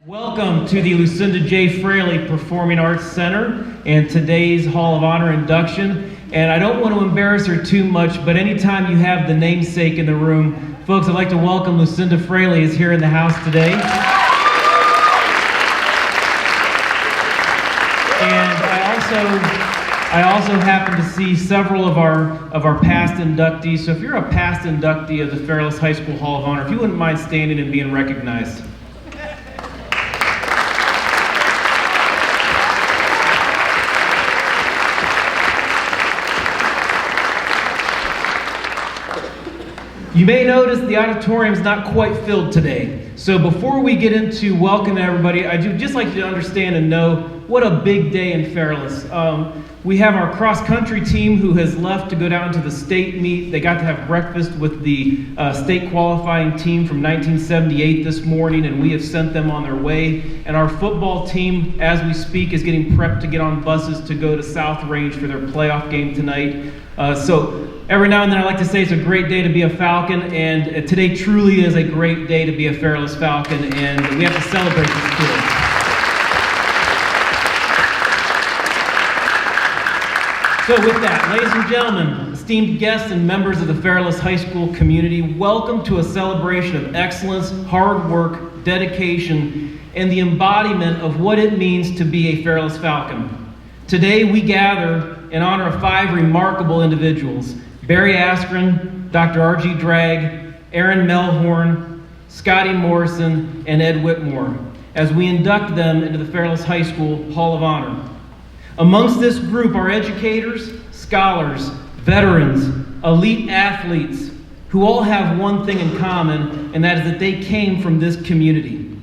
Welcome to the Lucinda J. Fraley Performing Arts Center and today's Hall of Honor induction. And I don't want to embarrass her too much, but anytime you have the namesake in the room, folks, I'd like to welcome Lucinda Fraley is here in the house today. And I also happen to see several of our past inductees. So if you're a past inductee of the Fairless High School Hall of Honor, if you wouldn't mind standing and being recognized. You may notice the auditorium's not quite filled today. So before we get into welcoming everybody, I'd just like you to understand and know what a big day in Fairless. We have our cross-country team who has left to go down to the state meet. They got to have breakfast with the state qualifying team from 1978 this morning, and we have sent them on their way. And our football team, as we speak, is getting prepped to get on buses to go to South Range for their playoff game tonight. So every now and then I like to say it's a great day to be a Falcon, and today truly is a great day to be a Fairless Falcon, and we have to celebrate this kid. So with that, ladies and gentlemen, esteemed guests and members of the Fairless High School community, welcome to a celebration of excellence, hard work, dedication, and the embodiment of what it means to be a Fairless Falcon. Today we gather in honor of 5 remarkable individuals: Barry Askren, Dr. R.G. Drage, Aaron Melhorn, Scotty Morrison, and Ed Whitmore, as we induct them into the Fairless High School Hall of Honor. Amongst this group are educators, scholars, veterans, elite athletes, who all have one thing in common, and that is that they came from this community.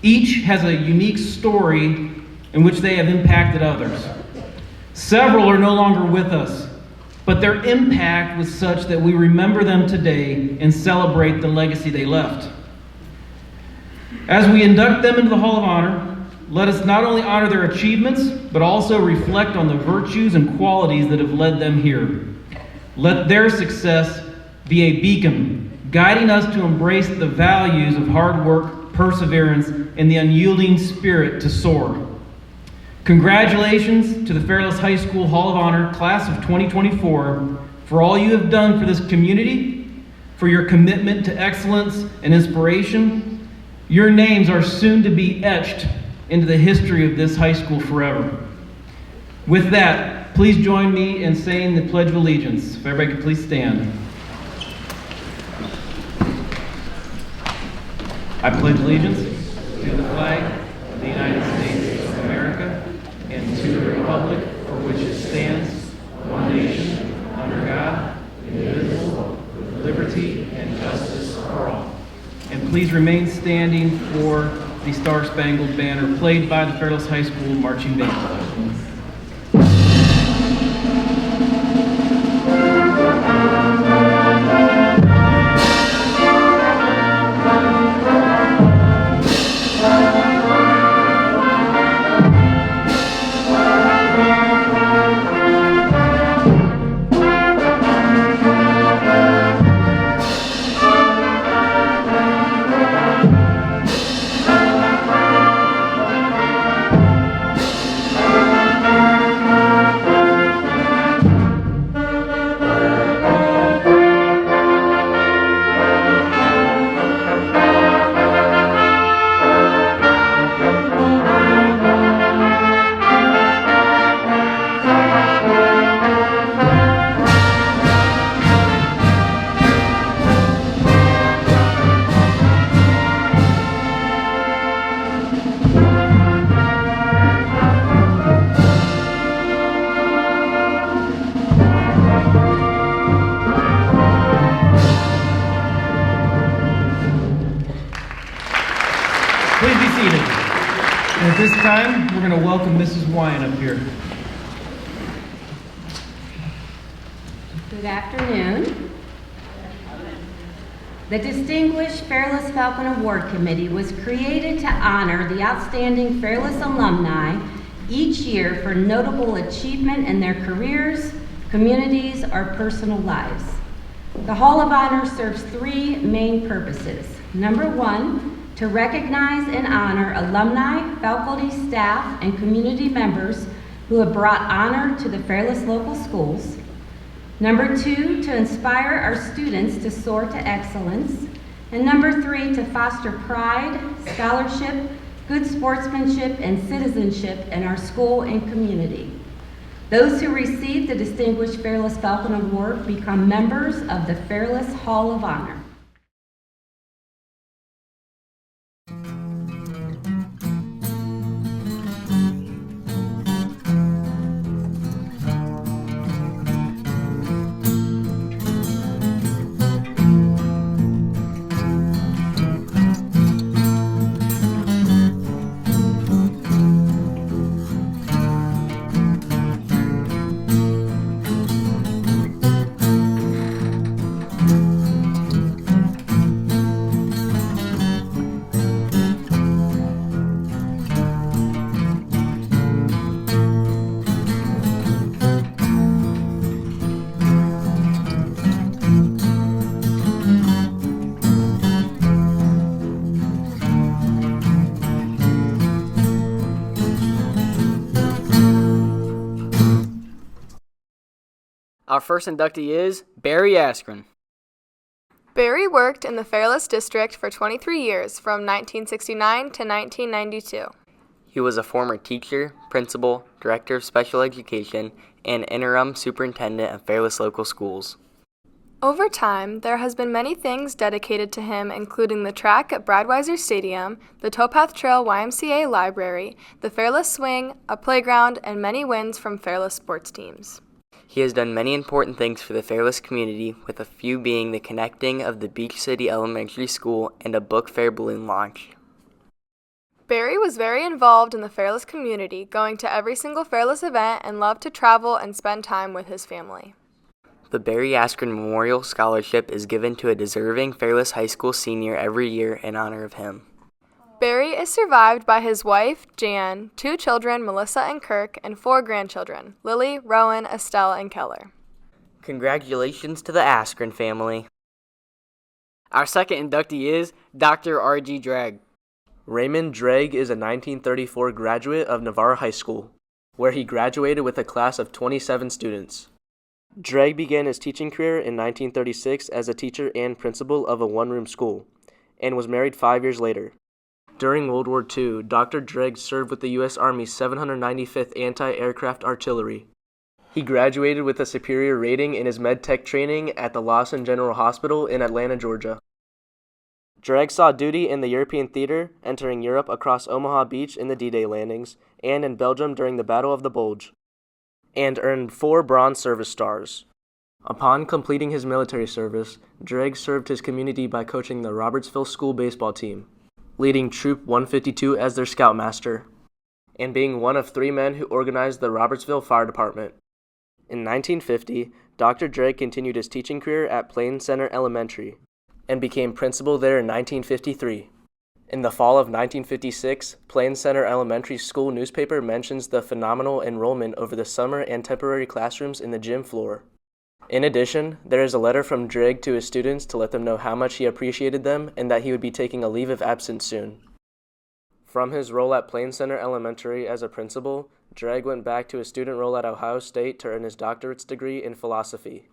Each has a unique story in which they have impacted others. Several are no longer with us, but their impact was such that we remember them today and celebrate the legacy they left. As we induct them into the Hall of Honor, let us not only honor their achievements, but also reflect on the virtues and qualities that have led them here. Let their success be a beacon, guiding us to embrace the values of hard work, perseverance, and the unyielding spirit to soar. Congratulations to the Fairless High School Hall of Honor Class of 2024 for all you have done for this community, for your commitment to excellence and inspiration. Your names are soon to be etched into the history of this high school forever. With that, please join me in saying the Pledge of Allegiance. If everybody could please stand. I pledge allegiance to the flag of the United States of America and to the republic for which it stands, one nation, under God, indivisible, with liberty and justice for all. And please remain standing for the Star-Spangled Banner, played by the Fairless High School Marching Band. At this time, we're going to welcome Mrs. Weyandt up here. Good afternoon. The Distinguished Fairless Falcon Award Committee was created to honor the outstanding Fairless alumni each year for notable achievement in their careers, communities, or personal lives. The Hall of Honor serves 3 main purposes. Number 1, to recognize and honor alumni, faculty, staff, and community members who have brought honor to the Fairless local schools. Number 2, to inspire our students to soar to excellence. And number 3, to foster pride, scholarship, good sportsmanship, and citizenship in our school and community. Those who receive the Distinguished Fairless Falcon Award become members of the Fairless Hall of Honor. Our first inductee is Barry Askren. Barry worked in the Fairless District for 23 years, from 1969 to 1992. He was a former teacher, principal, director of special education, and interim superintendent of Fairless local schools. Over time, there has been many things dedicated to him, including the track at Bradweiser Stadium, the Towpath Trail YMCA Library, the Fairless Swing, a playground, and many wins from Fairless sports teams. He has done many important things for the Fairless community, with a few being the connecting of the Beach City Elementary School and a book fair balloon launch. Barry was very involved in the Fairless community, going to every single Fairless event and loved to travel and spend time with his family. The Barry Askren Memorial Scholarship is given to a deserving Fairless High School senior every year in honor of him. Barry is survived by his wife, Jan, 2 children, Melissa and Kirk, and 4 grandchildren, Lily, Rowan, Estelle, and Keller. Congratulations to the Askren family. Our second inductee is Dr. R.G. Drage. Raymond Drage is a 1934 graduate of Navarre High School, where he graduated with a class of 27 students. Drage began his teaching career in 1936 as a teacher and principal of a one-room school, and was married 5 years later. During World War II, Dr. Drage served with the U.S. Army's 795th Anti-Aircraft Artillery. He graduated with a superior rating in his med-tech training at the Lawson General Hospital in Atlanta, Georgia. Drage saw duty in the European theater, entering Europe across Omaha Beach in the D-Day landings, and in Belgium during the Battle of the Bulge, and earned 4 Bronze Service Stars. Upon completing his military service, Drage served his community by coaching the Robertsville School baseball team, leading Troop 152 as their scoutmaster, and being one of 3 men who organized the Robertsville Fire Department. In 1950, Dr. Drage continued his teaching career at Plain Center Elementary, and became principal there in 1953. In the fall of 1956, Plain Center Elementary School newspaper mentions the phenomenal enrollment over the summer and temporary classrooms in the gym floor. In addition, there is a letter from Drage to his students to let them know how much he appreciated them and that he would be taking a leave of absence soon. From his role at Plain Center Elementary as a principal, Drage went back to his student role at Ohio State to earn his doctorate's degree in philosophy.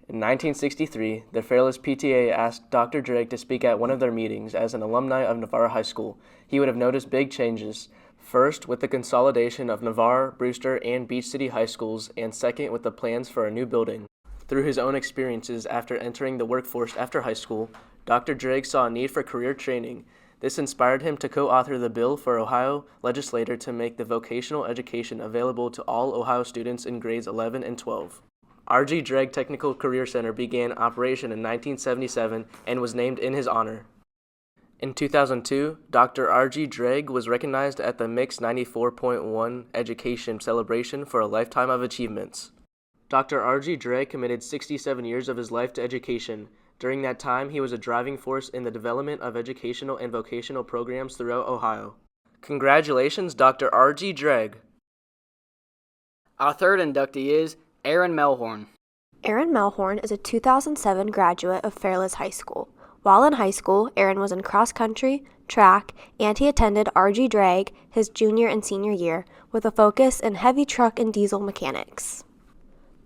In 1963, the Fairless PTA asked Dr. Drage to speak at one of their meetings. As an alumni of Navarre High School, he would have noticed big changes. First, with the consolidation of Navarre, Brewster, and Beach City high schools, and second, with the plans for a new building. Through his own experiences after entering the workforce after high school, Dr. Drage saw a need for career training. This inspired him to co-author the bill for Ohio legislature to make the vocational education available to all Ohio students in grades 11 and 12. R.G. Drage Technical Career Center began operation in 1977 and was named in his honor. In 2002, Dr. R.G. Drage was recognized at the Mix 94.1 Education Celebration for a Lifetime of Achievements. Dr. R.G. Drage committed 67 years of his life to education. During that time, he was a driving force in the development of educational and vocational programs throughout Ohio. Congratulations, Dr. R.G. Drage. Our third inductee is Aaron Melhorn. Aaron Melhorn is a 2007 graduate of Fairless High School, While in high school, Aaron was in cross country, track, and he attended RG Drage his junior and senior year with a focus in heavy truck and diesel mechanics.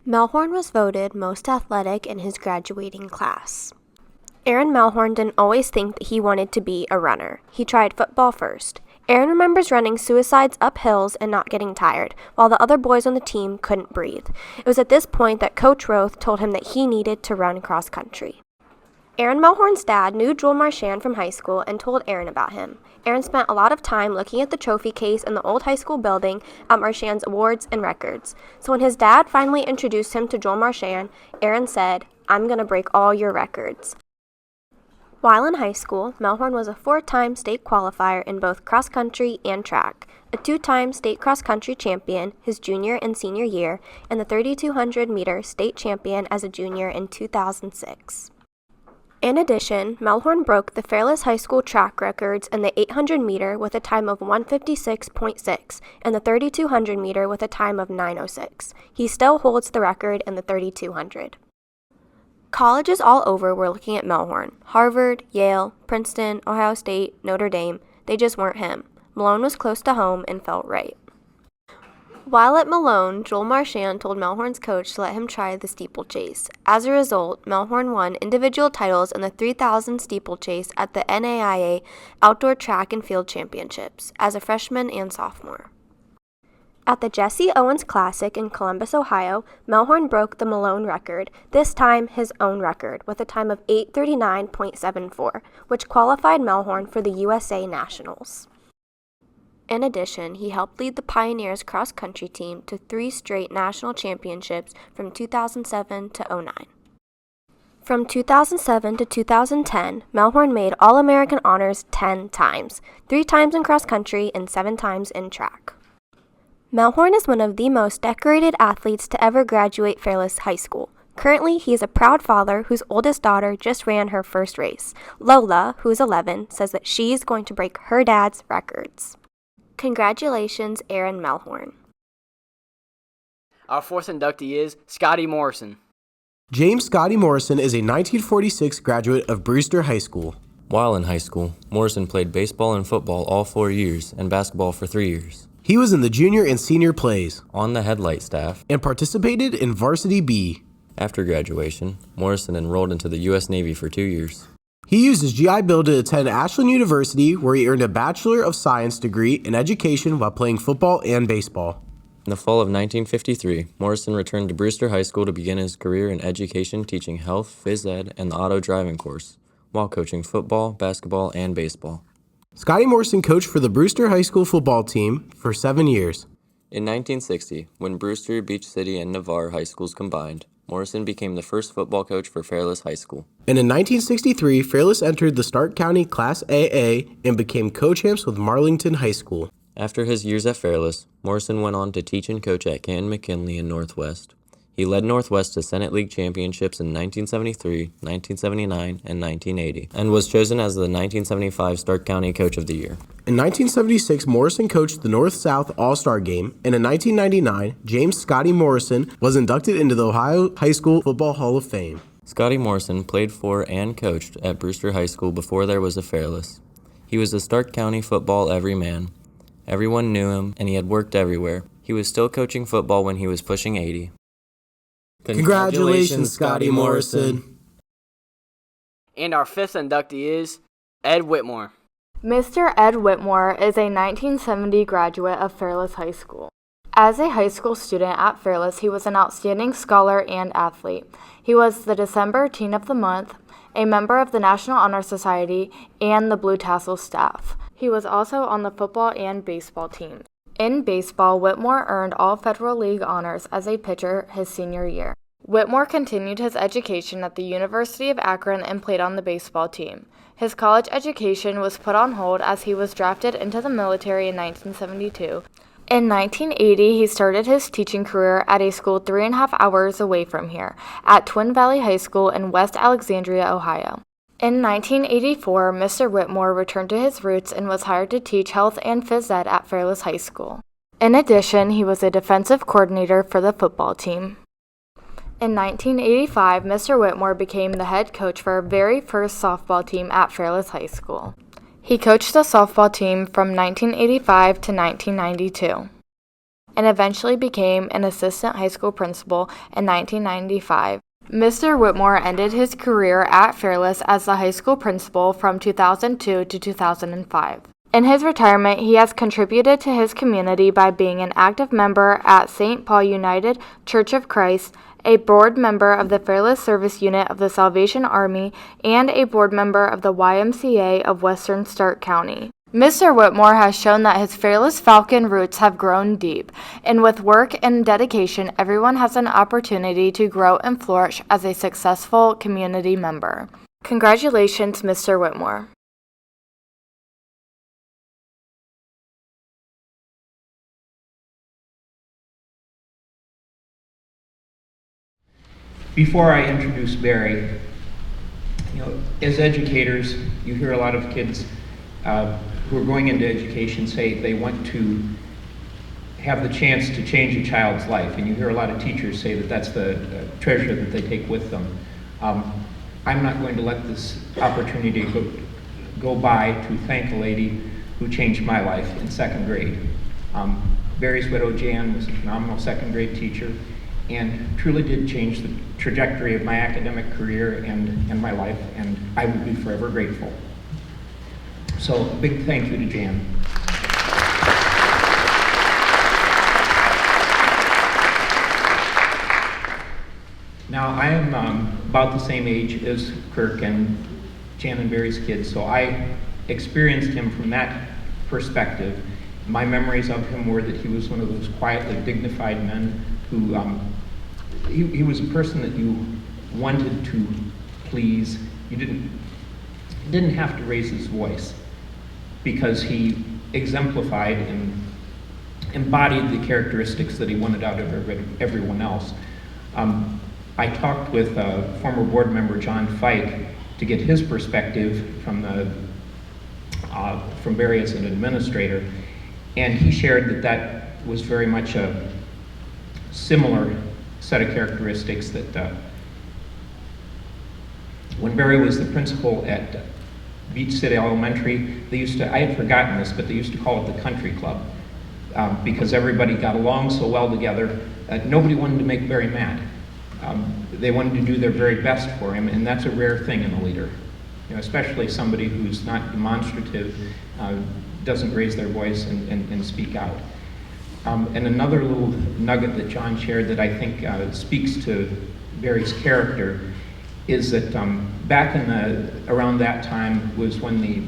Melhorn was voted most athletic in his graduating class. Aaron Melhorn didn't always think that he wanted to be a runner. He tried football first. Aaron remembers running suicides up hills and not getting tired, while the other boys on the team couldn't breathe. It was at this point that Coach Roth told him that he needed to run cross country. Aaron Melhorn's dad knew Joel Marchand from high school and told Aaron about him. Aaron spent a lot of time looking at the trophy case in the old high school building at Marchand's awards and records. So when his dad finally introduced him to Joel Marchand, Aaron said, "I'm going to break all your records." While in high school, Melhorn was a 4-time state qualifier in both cross country and track, a 2-time state cross country champion his junior and senior year, and the 3,200-meter state champion as a junior in 2006. In addition, Melhorn broke the Fairless High School track records in the 800-meter with a time of 1:56.6 and the 3,200-meter with a time of 9:06. He still holds the record in the 3,200. Colleges all over were looking at Melhorn. Harvard, Yale, Princeton, Ohio State, Notre Dame. They just weren't him. Malone was close to home and felt right. While at Malone, Joel Marchand told Melhorn's coach to let him try the steeplechase. As a result, Melhorn won individual titles in the 3,000 steeplechase at the NAIA Outdoor Track and Field Championships as a freshman and sophomore. At the Jesse Owens Classic in Columbus, Ohio, Melhorn broke the Malone record, this time his own record, with a time of 8:39.74, which qualified Melhorn for the USA Nationals. In addition, he helped lead the Pioneers cross-country team to 3 straight national championships from 2007 to 2009. From 2007 to 2010, Melhorn made All-American honors 10 times, 3 times in cross-country and 7 times in track. Melhorn is one of the most decorated athletes to ever graduate Fairless High School. Currently, he is a proud father whose oldest daughter just ran her first race. Lola, who is 11, says that she's going to break her dad's records. Congratulations, Aaron Melhorn. Our fourth inductee is Scotty Morrison. James Scotty Morrison is a 1946 graduate of Brewster High School. While in high school, Morrison played baseball and football all 4 years and basketball for 3 years. He was in the junior and senior plays On the headlight staff. and participated in Varsity B. After graduation, Morrison enrolled into the U.S. Navy for 2 years. He used his GI Bill to attend Ashland University, where he earned a Bachelor of Science degree in education while playing football and baseball. In the fall of 1953, Morrison returned to Brewster High School to begin his career in education, teaching health, phys ed, and the auto driving course, while coaching football, basketball, and baseball. Scotty Morrison coached for the Brewster High School football team for 7 years. In 1960, when Brewster, Beach City, and Navarre high schools combined, Morrison became the first football coach for Fairless High School. And in 1963, Fairless entered the Stark County Class AA and became co-champs with Marlington High School. After his years at Fairless, Morrison went on to teach and coach at Canton McKinley in Northwest. He led Northwest to Senate League championships in 1973, 1979, and 1980, and was chosen as the 1975 Stark County Coach of the Year. In 1976, Morrison coached the North-South All-Star Game, and in 1999, James Scotty Morrison was inducted into the Ohio High School Football Hall of Fame. Scotty Morrison played for and coached at Brewster High School before there was a Fairless. He was a Stark County football everyman. Everyone knew him, and he had worked everywhere. He was still coaching football when he was pushing 80. Congratulations, Scotty Morrison. And our fifth inductee is Ed Whitmore. Mr. Ed Whitmore is a 1970 graduate of Fairless High School. As a high school student at Fairless, he was an outstanding scholar and athlete. He was the December Teen of the Month, a member of the National Honor Society, and the Blue Tassel staff. He was also on the football and baseball teams. In baseball, Whitmore earned all Federal League honors as a pitcher his senior year. Whitmore continued his education at the University of Askren and played on the baseball team. His college education was put on hold as he was drafted into the military in 1972. In 1980, he started his teaching career at a school 3.5 hours away from here, at Twin Valley High School in West Alexandria, Ohio. In 1984, Mr. Whitmore returned to his roots and was hired to teach health and phys ed at Fairless High School. In addition, he was a defensive coordinator for the football team. In 1985, Mr. Whitmore became the head coach for our very first softball team at Fairless High School. He coached the softball team from 1985 to 1992 and eventually became an assistant high school principal in 1995. Mr. Whitmore ended his career at Fairless as the high school principal from 2002 to 2005. In his retirement, he has contributed to his community by being an active member at St. Paul United Church of Christ, a board member of the Fairless Service Unit of the Salvation Army, and a board member of the YMCA of Western Stark County. Mr. Whitmore has shown that his Fairless Falcon roots have grown deep, and with work and dedication, everyone has an opportunity to grow and flourish as a successful community member. Congratulations, Mr. Whitmore. Before I introduce Barry, as educators, you hear a lot of kids who are going into education say they want to have the chance to change a child's life, and you hear a lot of teachers say that that's the treasure that they take with them. I'm not going to let this opportunity go by to thank a lady who changed my life in second grade. Barry's widow, Jan, was a phenomenal second grade teacher and truly did change the trajectory of my academic career and my life, and I will be forever grateful. So a big thank you to Jan. Now I am about the same age as Kirk and Jan and Barry's kids, so I experienced him from that perspective. My memories of him were that he was one of those quietly dignified men who, he was a person that you wanted to please. You didn't have to raise his voice because he exemplified and embodied the characteristics that he wanted out of everyone else. I talked with former board member John Fike to get his perspective from Barry as an administrator, and he shared that was very much a similar set of characteristics that when Barry was the principal at Beach City Elementary, I had forgotten this, but they used to call it the country club because everybody got along so well together. Nobody wanted to make Barry mad. They wanted to do their very best for him, and that's a rare thing in a leader, especially somebody who's not demonstrative, doesn't raise their voice and speak out. And another little nugget that John shared that I think speaks to Barry's character is that back around that time was when the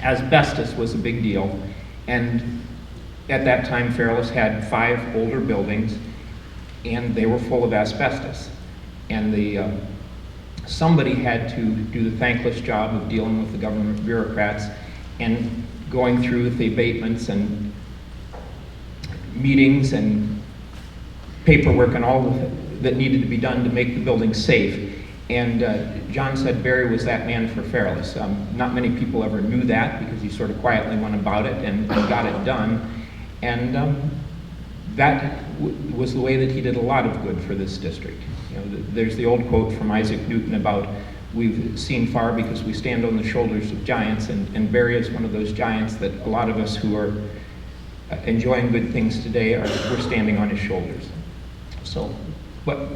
asbestos was a big deal, and at that time Fairless had 5 older buildings and they were full of asbestos, and somebody had to do the thankless job of dealing with the government bureaucrats and going through the abatements and meetings and paperwork and all that needed to be done to make the building safe. And John said Barry was that man for Fairless. Not many people ever knew that because he sort of quietly went about it and got it done. And that was the way that he did a lot of good for this district. There's the old quote from Isaac Newton about we've seen far because we stand on the shoulders of giants, and Barry is one of those giants that a lot of us who are enjoying good things today we're standing on his shoulders. So, but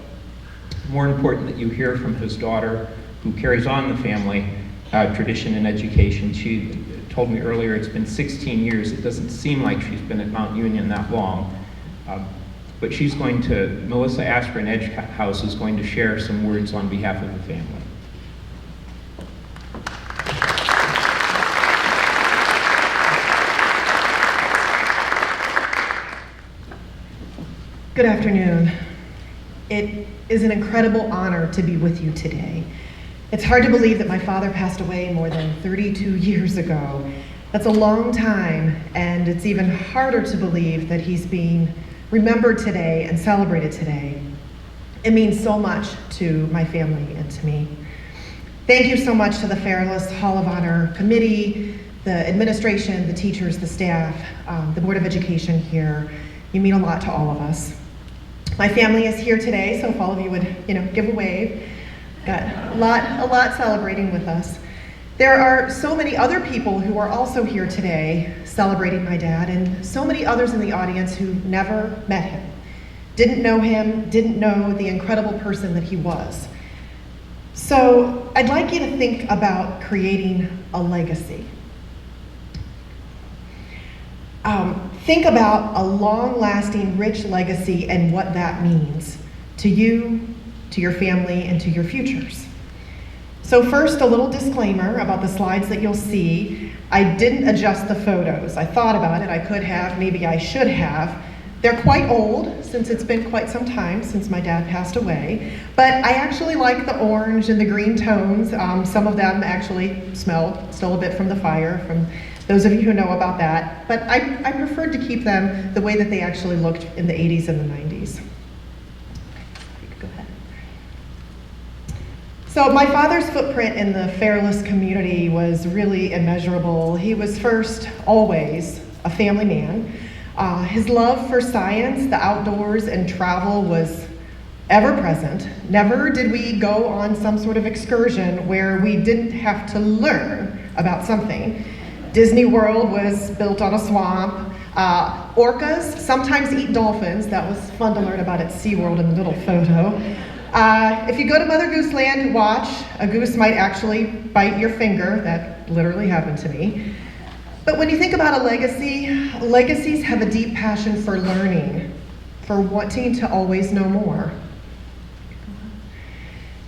more important that you hear from his daughter, who carries on the family tradition in education. She told me earlier it's been 16 years. It doesn't seem like she's been at Mount Union that long. But Melissa Askren Edgehouse is going to share some words on behalf of the family. Good afternoon. It is an incredible honor to be with you today. It's hard to believe that my father passed away more than 32 years ago. That's a long time, and it's even harder to believe that he's being remembered today and celebrated today. It means so much to my family and to me. Thank you so much to the Fairless Hall of Honor Committee, the administration, the teachers, the staff, the Board of Education here. You mean a lot to all of us. My family is here today, so if all of you would, give a wave. Got a lot celebrating with us. There are so many other people who are also here today celebrating my dad, and so many others in the audience who never met him, didn't know him, didn't know the incredible person that he was. So I'd like you to think about creating a legacy. Think about a long-lasting, rich legacy and what that means to you, to your family, and to your futures. So first, a little disclaimer about the slides that you'll see. I didn't adjust the photos. I thought about it. I could have, maybe I should have. They're quite old, since it's been quite some time since my dad passed away. But I actually like the orange and the green tones. Some of them actually smell still a bit from the fire, from those of you who know about that. But I preferred to keep them the way that they actually looked in the 80s and the 90s. Go ahead. So my father's footprint in the Fairless community was really immeasurable. He was first, always, a family man. His love for science, the outdoors, and travel was ever present. Never did we go on some sort of excursion where we didn't have to learn about something. Disney World was built on a swamp. Orcas sometimes eat dolphins. That was fun to learn about at SeaWorld in the little photo. If you go to Mother Goose Land, watch. A goose might actually bite your finger. That literally happened to me. But when you think about a legacy, legacies have a deep passion for learning, for wanting to always know more.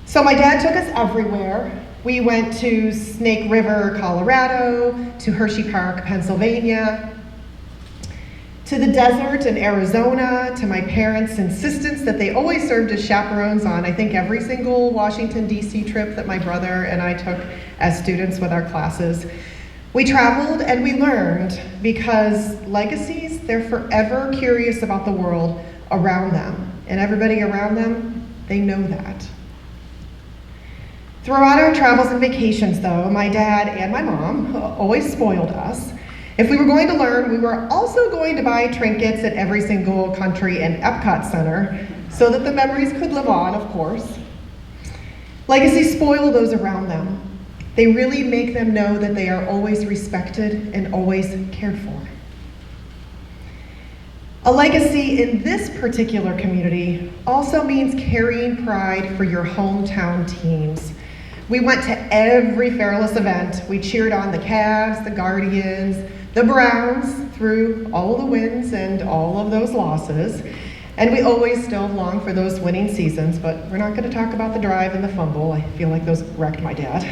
So my dad took us everywhere. We went to Snake River, Colorado, to Hershey Park, Pennsylvania, to the desert in Arizona, to my parents' insistence that they always served as chaperones on, I think, every single Washington, D.C. trip that my brother and I took as students with our classes. We traveled and we learned, because legacies, they're forever curious about the world around them. And everybody around them, they know that. Throughout our travels and vacations, though, my dad and my mom always spoiled us. If we were going to learn, we were also going to buy trinkets at every single country and Epcot Center so that the memories could live on, of course. Legacies spoil those around them. They really make them know that they are always respected and always cared for. A legacy in this particular community also means carrying pride for your hometown teams. We went to every Fairless event. We cheered on the Cavs, the Guardians, the Browns through all of the wins and all of those losses. And we always still long for those winning seasons, but we're not going to talk about the drive and the fumble. I feel like those wrecked my dad.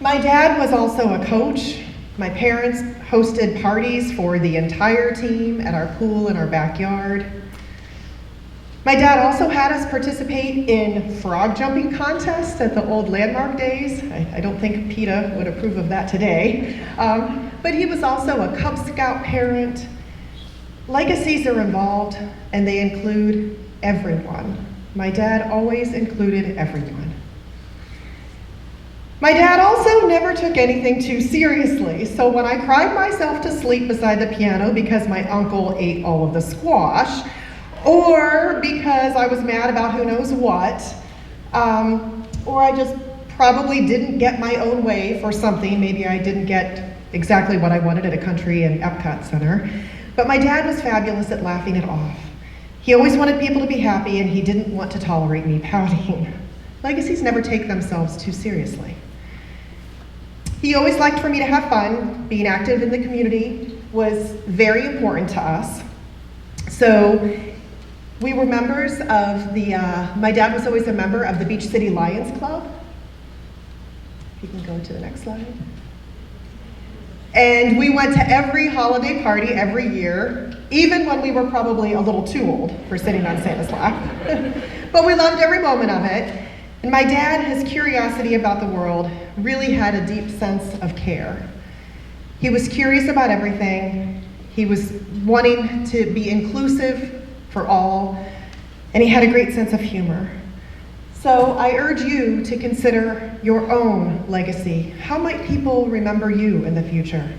My dad was also a coach. My parents hosted parties for the entire team at our pool in our backyard. My dad also had us participate in frog jumping contests at the old landmark days. I don't think PETA would approve of that today. But he was also a Cub Scout parent. Legacies are involved, and they include everyone. My dad always included everyone. My dad also never took anything too seriously, so when I cried myself to sleep beside the piano because my uncle ate all of the squash, or because I was mad about who knows what, or I just probably didn't get my own way for something, maybe I didn't get exactly what I wanted at a country and Epcot Center, but my dad was fabulous at laughing it off. He always wanted people to be happy, and he didn't want to tolerate me pouting. Legacies never take themselves too seriously. He always liked for me to have fun. Being active in the community was very important to us. So we were members of my dad was always a member of the Beach City Lions Club. If you can go to the next slide. And we went to every holiday party every year, even when we were probably a little too old for sitting on Santa's lap. But we loved every moment of it. And my dad, his curiosity about the world, really had a deep sense of care. He was curious about everything. He was wanting to be inclusive for all, and he had a great sense of humor. So I urge you to consider your own legacy. How might people remember you in the future?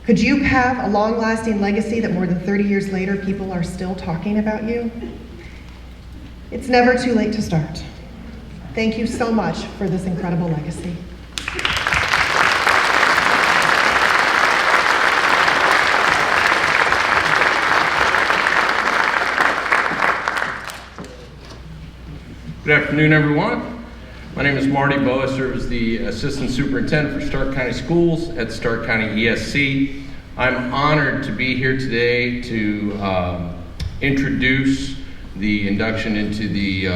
Could you have a long-lasting legacy that more than 30 years later people are still talking about you? It's never too late to start. Thank you so much for this incredible legacy. Good afternoon, everyone. My name is Marty Bowe. I serve as the Assistant Superintendent for Stark County Schools at Stark County ESC. I'm honored to be here today to introduce the induction into the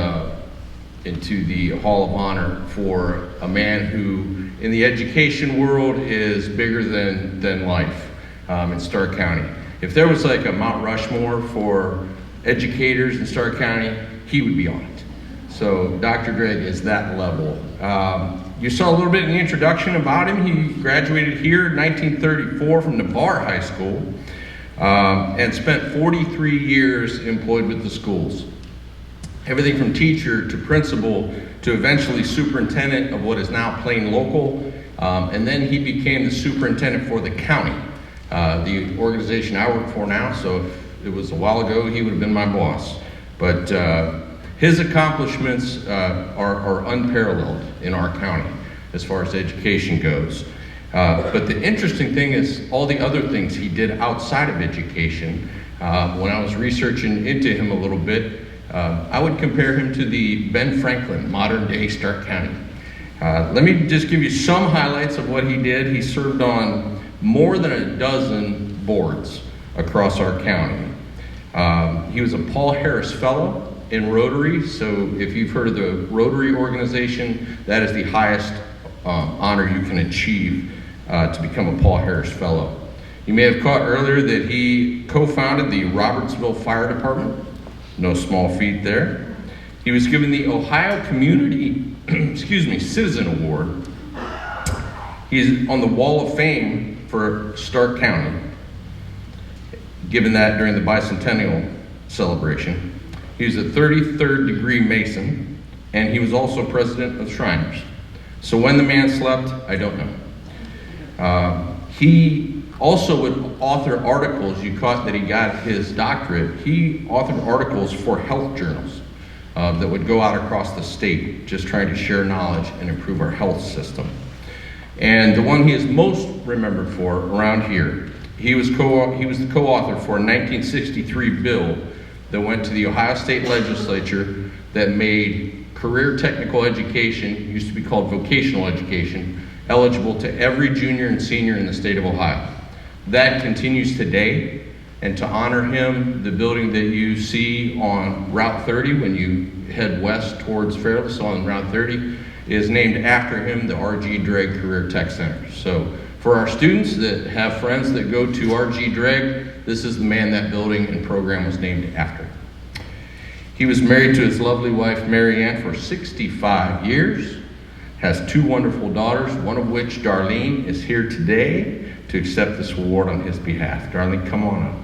Hall of Honor for a man who, in the education world, is bigger than life in Stark County. If there was like a Mount Rushmore for educators in Stark County, he would be on it. So Dr. Drage is that level. You saw a little bit in the introduction about him. He graduated here in 1934 from Navarre High School and spent 43 years employed with the schools. Everything from teacher to principal to eventually superintendent of what is now Plain Local. And then he became the superintendent for the county, the organization I work for now. So if it was a while ago, he would have been my boss. But his accomplishments are unparalleled in our county as far as education goes. But the interesting thing is all the other things he did outside of education. When I was researching into him a little bit, I would compare him to the Ben Franklin, modern day Stark County. Let me just give you some highlights of what he did. He served on more than a dozen boards across our county. He was a Paul Harris Fellow in Rotary, so if you've heard of the Rotary organization, that is the highest honor you can achieve to become a Paul Harris Fellow. You may have caught earlier that he co-founded the Robertsville Fire Department. No small feat there. He was given the Ohio Community Citizen Award. He's on the Wall of Fame for Stark County, given that during the bicentennial celebration. He was a 33rd degree Mason, and he was also president of Shriners. So when the man slept, I don't know. He also would author articles. You caught that he got his doctorate. He authored articles for health journals that would go out across the state, just trying to share knowledge and improve our health system. And the one he is most remembered for around here, he was the co-author for a 1963 bill that went to the Ohio State Legislature that made career technical education, used to be called vocational education, eligible to every junior and senior in the state of Ohio. That continues today, and to honor him, the building that you see on Route 30 when you head west towards Fairless on Route 30 is named after him, the R.G. Drage Career Tech Center. So for our students that have friends that go to R.G. Drage, this is the man that building and program was named after. He was married to his lovely wife, Weyandt, for 65 years, has 2 wonderful daughters, one of which, Darlene, is here today to accept this award on his behalf. Darlene, come on up.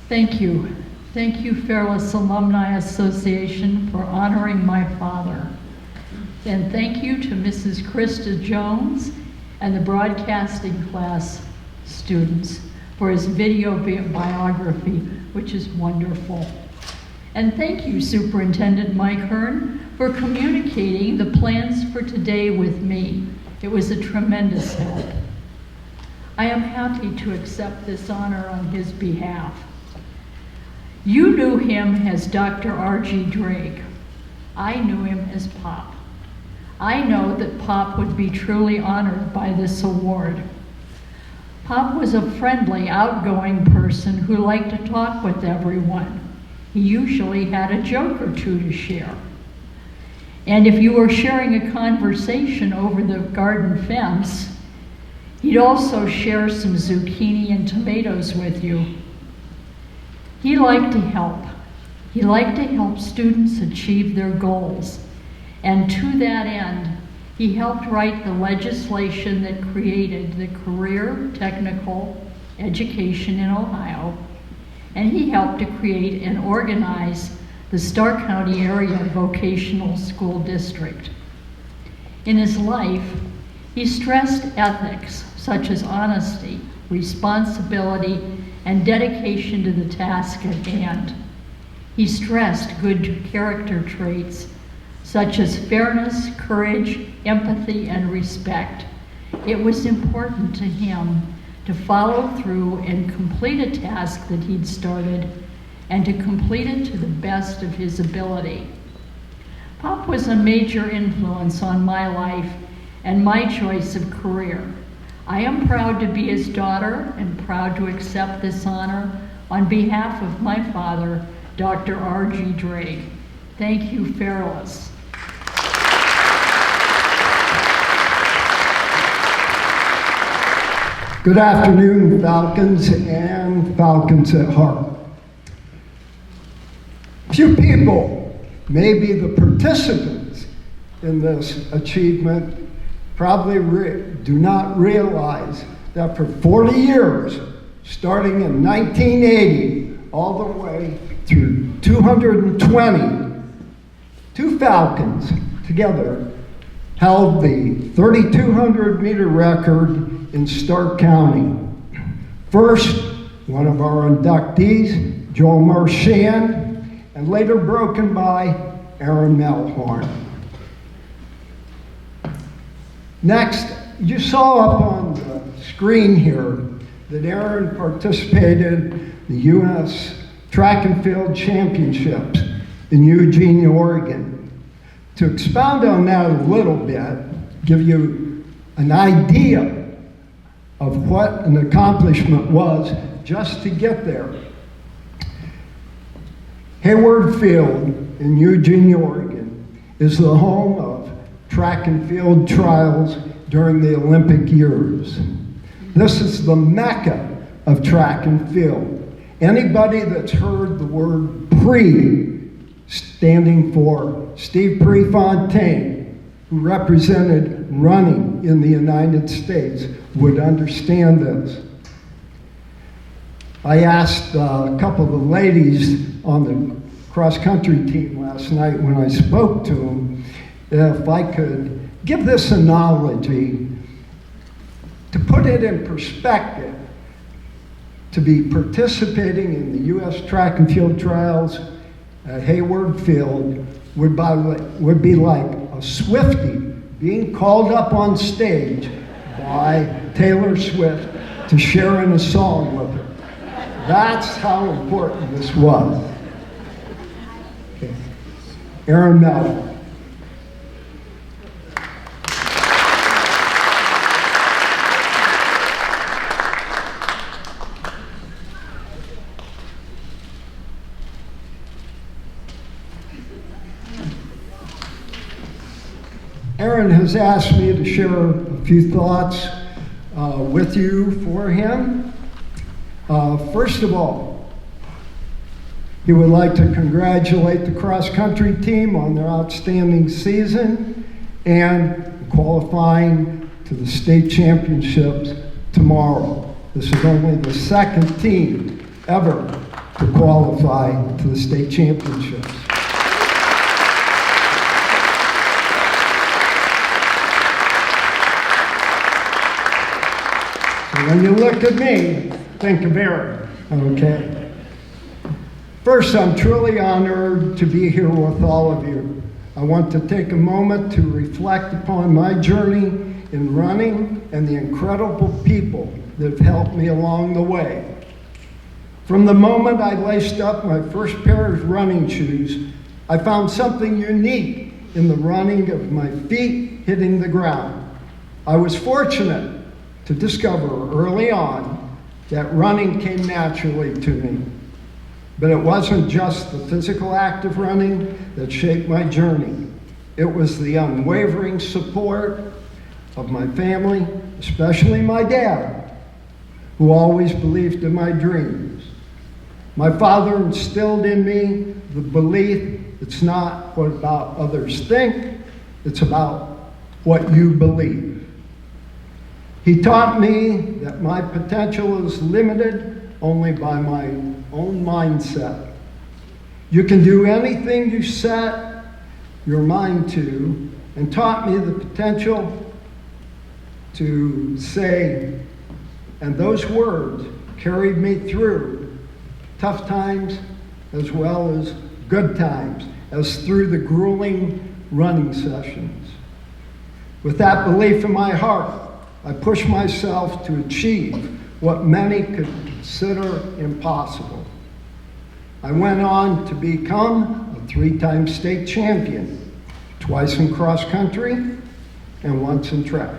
Thank you. Thank you, Fairless Alumni Association, for honoring my father. And thank you to Mrs. Krista Jones and the broadcasting class students for his video biography, which is wonderful. And thank you, Superintendent Mike Hearn, for communicating the plans for today with me. It was a tremendous help. I am happy to accept this honor on his behalf. You knew him as Dr. R.G. Drage. I knew him as Pop. I know that Pop would be truly honored by this award. Pop was a friendly, outgoing person who liked to talk with everyone. He usually had a joke or two to share. And if you were sharing a conversation over the garden fence, he'd also share some zucchini and tomatoes with you. He liked to help. He liked to help students achieve their goals. And to that end, he helped write the legislation that created the career technical education in Ohio, and he helped to create and organize the Starr County Area Vocational School District. In his life, he stressed ethics such as honesty, responsibility, and dedication to the task at hand. He stressed good character traits such as fairness, courage, empathy, and respect. It was important to him to follow through and complete a task that he'd started, and to complete it to the best of his ability. Pop was a major influence on my life and my choice of career. I am proud to be his daughter and proud to accept this honor on behalf of my father, Dr. R.G. Drage. Thank you, Fairless. Good afternoon, Falcons and Falcons at heart. Few people, maybe the participants in this achievement, probably do not realize that for 40 years, starting in 1980, all the way through 220, two Falcons together held the 3,200 meter record in Stark County. First, one of our inductees, Joel Marchand, and later broken by Aaron Melhorn. Next, you saw up on the screen here that Aaron participated in the U.S. Track and Field Championships in Eugene, Oregon. To expound on that a little bit, give you an idea of what an accomplishment was just to get there. Hayward Field in Eugene, Oregon is the home of track and field trials during the Olympic years. This is the mecca of track and field. Anybody that's heard the word pre, standing for Steve Prefontaine, who represented running in the United States, would understand this. I asked a couple of the ladies on the cross-country team last night when I spoke to them if I could give this analogy to put it in perspective. To be participating in the U.S. track and field trials at Hayward Field would be like a Swiftie being called up on stage by Taylor Swift to share in a song with her. That's how important this was. Okay. Aaron Melhorn. Aaron has asked me to share a few thoughts with you for him. First of all, he would like to congratulate the cross-country team on their outstanding season and qualifying to the state championships tomorrow. This is only the second team ever to qualify to the state championships. When you look at me, think of Aaron, okay? First, I'm truly honored to be here with all of you. I want to take a moment to reflect upon my journey in running and the incredible people that have helped me along the way. From the moment I laced up my first pair of running shoes, I found something unique in the running of my feet hitting the ground. I was fortunate to discover early on that running came naturally to me. But it wasn't just the physical act of running that shaped my journey. It was the unwavering support of my family, especially my dad, who always believed in my dreams. My father instilled in me the belief it's not what about others think, it's about what you believe. He taught me that my potential is limited only by my own mindset. You can do anything you set your mind to, and taught me the potential to say, and those words carried me through tough times as well as good times, as through the grueling running sessions. With that belief in my heart, I pushed myself to achieve what many could consider impossible. I went on to become a 3-time state champion, twice in cross country and once in track.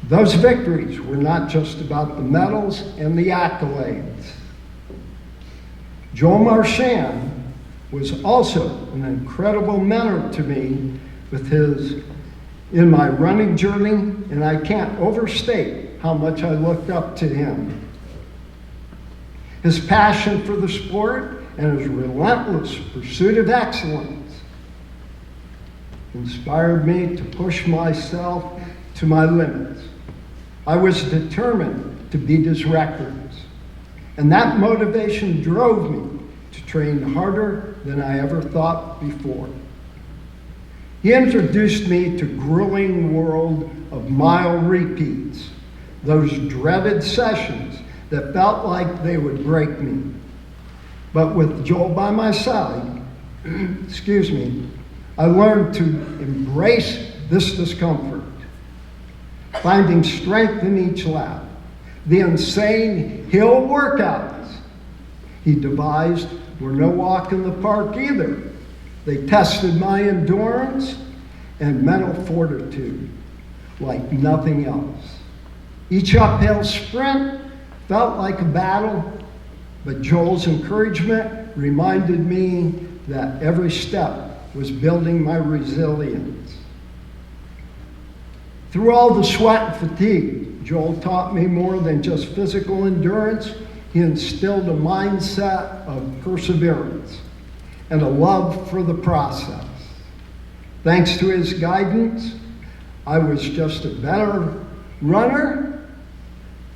Those victories were not just about the medals and the accolades. Joel Marchand was also an incredible mentor to me in my running journey, and I can't overstate how much I looked up to him. His passion for the sport and his relentless pursuit of excellence inspired me to push myself to my limits. I was determined to beat his records, and that motivation drove me to train harder than I ever thought before. He introduced me to grueling world of mile repeats, those dreaded sessions that felt like they would break me. But with Joel by my side, I learned to embrace this discomfort, finding strength in each lap. The insane hill workouts he devised were no walk in the park either. They tested my endurance and mental fortitude like nothing else. Each uphill sprint felt like a battle, but Joel's encouragement reminded me that every step was building my resilience. Through all the sweat and fatigue, Joel taught me more than just physical endurance. He instilled a mindset of perseverance and a love for the process. Thanks to his guidance, I was just a better runner,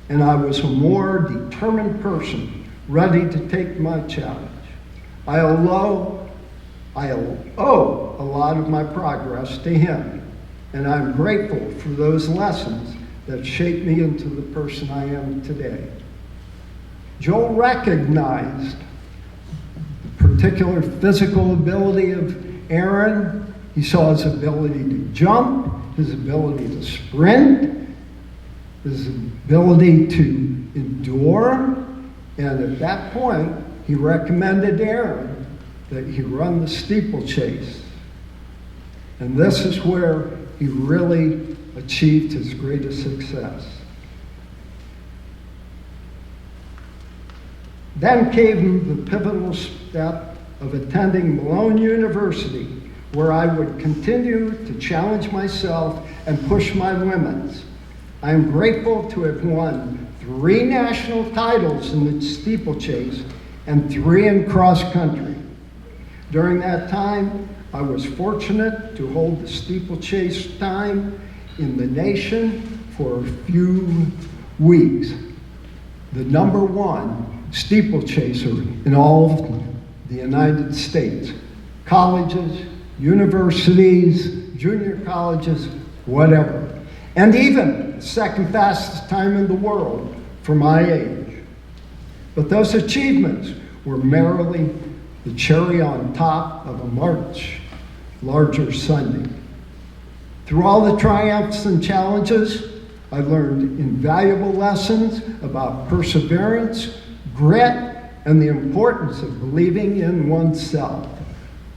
and I was a more determined person, ready to take my challenge. I owe a lot of my progress to him, and I'm grateful for those lessons that shaped me into the person I am today. Joel recognized the particular physical ability of Aaron. He saw his ability to jump, his ability to sprint, his ability to endure, and at that point, he recommended Aaron that he run the steeplechase. And this is where he really achieved his greatest success. Then came the pivotal step of attending Malone University, where I would continue to challenge myself and push my limits. I am grateful to have won 3 national titles in the steeplechase and 3 in cross country. During that time, I was fortunate to hold the steeplechase time in the nation for a few weeks. The #1 steeplechaser in all of the United States. Colleges, universities, junior colleges, whatever. And even the second fastest time in the world for my age. But those achievements were merely the cherry on top of a much larger Sunday. Through all the triumphs and challenges, I learned invaluable lessons about perseverance, grit, and the importance of believing in oneself.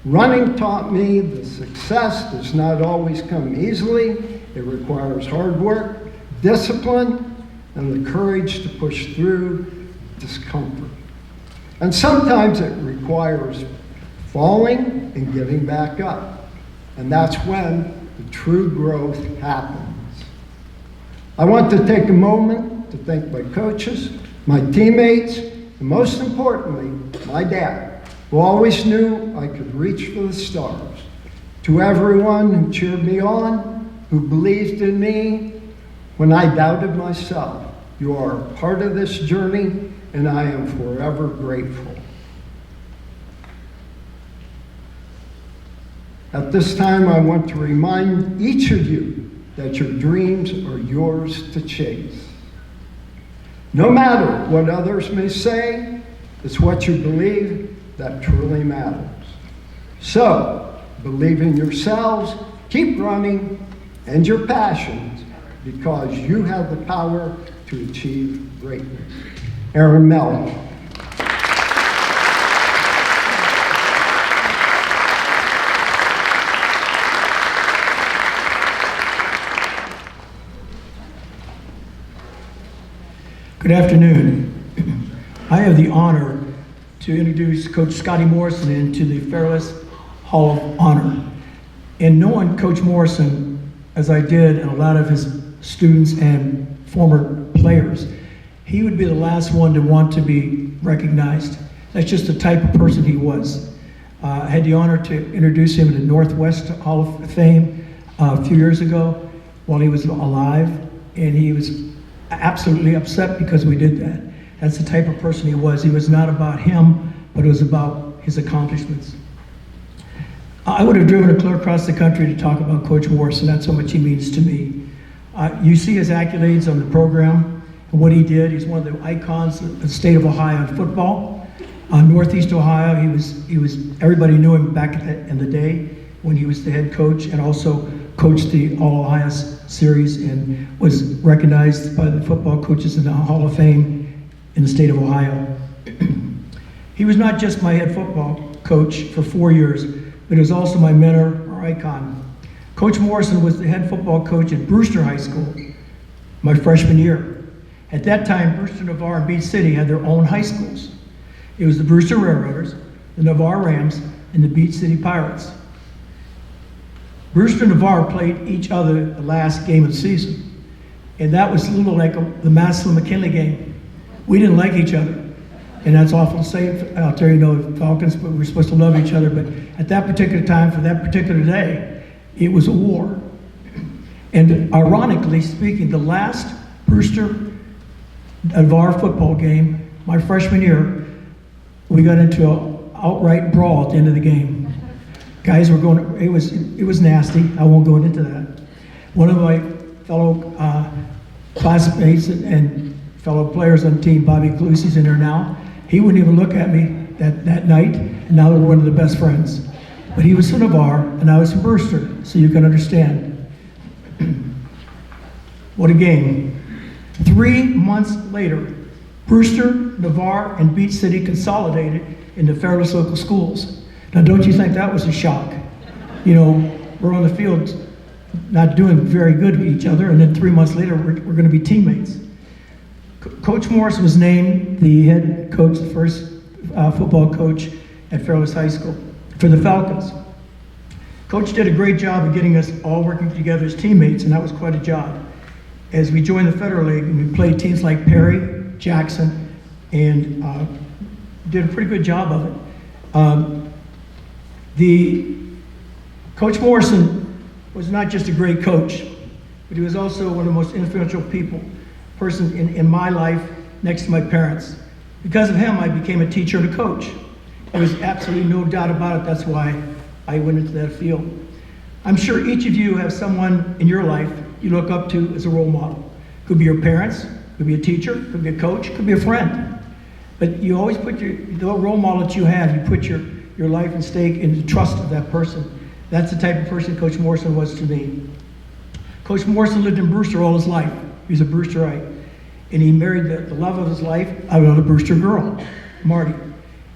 Running taught me that success does not always come easily. It requires hard work, discipline, and the courage to push through discomfort. And sometimes it requires falling and getting back up. And that's when the true growth happens. I want to take a moment to thank my coaches, my teammates, and most importantly, my dad, who always knew I could reach for the stars. To everyone who cheered me on, who believed in me when I doubted myself, you are a part of this journey, and I am forever grateful. At this time, I want to remind each of you that your dreams are yours to chase. No matter what others may say, it's what you believe that truly matters. So, believe in yourselves, keep running, and your passions, because you have the power to achieve greatness. Aaron Melhorn. Good afternoon. I have the honor to introduce Coach Scotty Morrison into the Fairless Hall of Honor. And knowing Coach Morrison, as I did, and a lot of his students and former players, he would be the last one to want to be recognized. That's just the type of person he was. I had the honor to introduce him to the Northwest Hall of Fame a few years ago while he was alive, and he was absolutely upset because we did that. That's the type of person he was. He was not about him, but it was about his accomplishments. I would have driven clear across the country to talk about Coach Morrison. That's how much he means to me. You see his accolades on the program and what he did. He's one of the icons of the state of Ohio in football. Northeast Ohio, he was everybody knew him back in the day when he was the head coach, and also coached the All-Ohio Series and was recognized by the football coaches in the Hall of Fame in the state of Ohio. He was not just my head football coach for 4 years, but he was also my mentor or icon. Coach Morrison was the head football coach at Brewster High School my freshman year. At that time, Brewster, Navarre, and Beach City had their own high schools. It was the Brewster Railroaders, the Navarre Rams, and the Beach City Pirates. Brewster and Navarre played each other the last game of the season. And that was a little like the Massillon-McKinley game. We didn't like each other. And that's awful to say out there, you know, Falcons, but we're supposed to love each other. But at that particular time, for that particular day, it was a war. And ironically speaking, the last Brewster-Navarre football game, my freshman year, we got into an outright brawl at the end of the game. Guys were going, it was nasty. I won't go into that. One of my fellow classmates and fellow players on the team, Bobby Calusi's in there now. He wouldn't even look at me that night, and now we're one of the best friends. But he was from Navarre, and I was from Brewster, so you can understand. What a game. 3 months later, Brewster, Navarre, and Beach City consolidated into Fairless local schools. Now, don't you think that was a shock? You know, we're on the field not doing very good with each other, and then 3 months later, we're going to be teammates. Coach Morrison was named the head coach, the first football coach at Fairless High School for the Falcons. Coach did a great job of getting us all working together as teammates, and that was quite a job. As we joined the Federal League, and we played teams like Perry, Jackson, and did a pretty good job of it. Coach Morrison was not just a great coach, but he was also one of the most influential person in my life next to my parents. Because of him, I became a teacher and a coach. There was absolutely no doubt about it. That's why I went into that field. I'm sure each of you have someone in your life you look up to as a role model. Could be your parents, could be a teacher, could be a coach, could be a friend. But you always put the role model that you have, you put your life and stake in the trust of that person. That's the type of person Coach Morrison was to me. Coach Morrison lived in Brewster all his life. He was a Brewsterite. And he married the love of his life, another Brewster girl, Marty.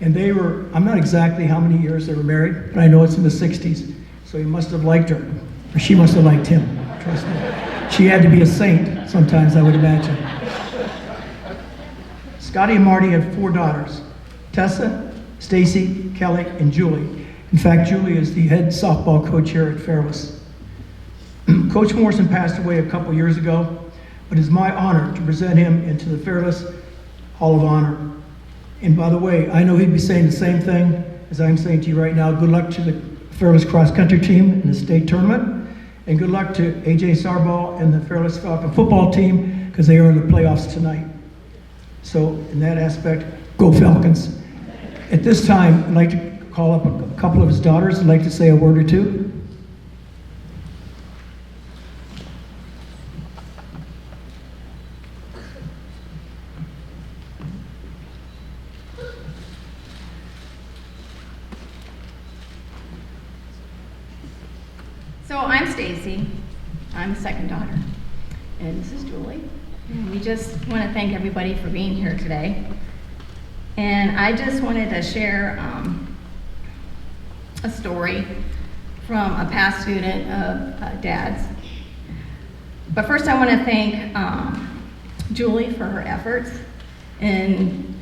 And they were, I'm not exactly how many years they were married, but I know it's in the 60s. So he must have liked her, or she must have liked him, trust me. She had to be a saint sometimes, I would imagine. Scotty and Marty had 4 daughters, Tessa, Stacy, Kelly, and Julie. In fact, Julie is the head softball coach here at Fairless. Coach Morrison passed away a couple years ago, but it's my honor to present him into the Fairless Hall of Honor. And by the way, I know he'd be saying the same thing as I'm saying to you right now. Good luck to the Fairless cross country team in the state tournament, and good luck to AJ Sarball and the Fairless Falcon football team, because they are in the playoffs tonight. So in that aspect, go Falcons. At this time, I'd like to call up a couple of his daughters. I'd like to say a word or two. So I'm Stacy. I'm the second daughter. And this is Julie. And we just want to thank everybody for being here today. And I just wanted to share a story from a past student of Dad's. But first I want to thank Julie for her efforts in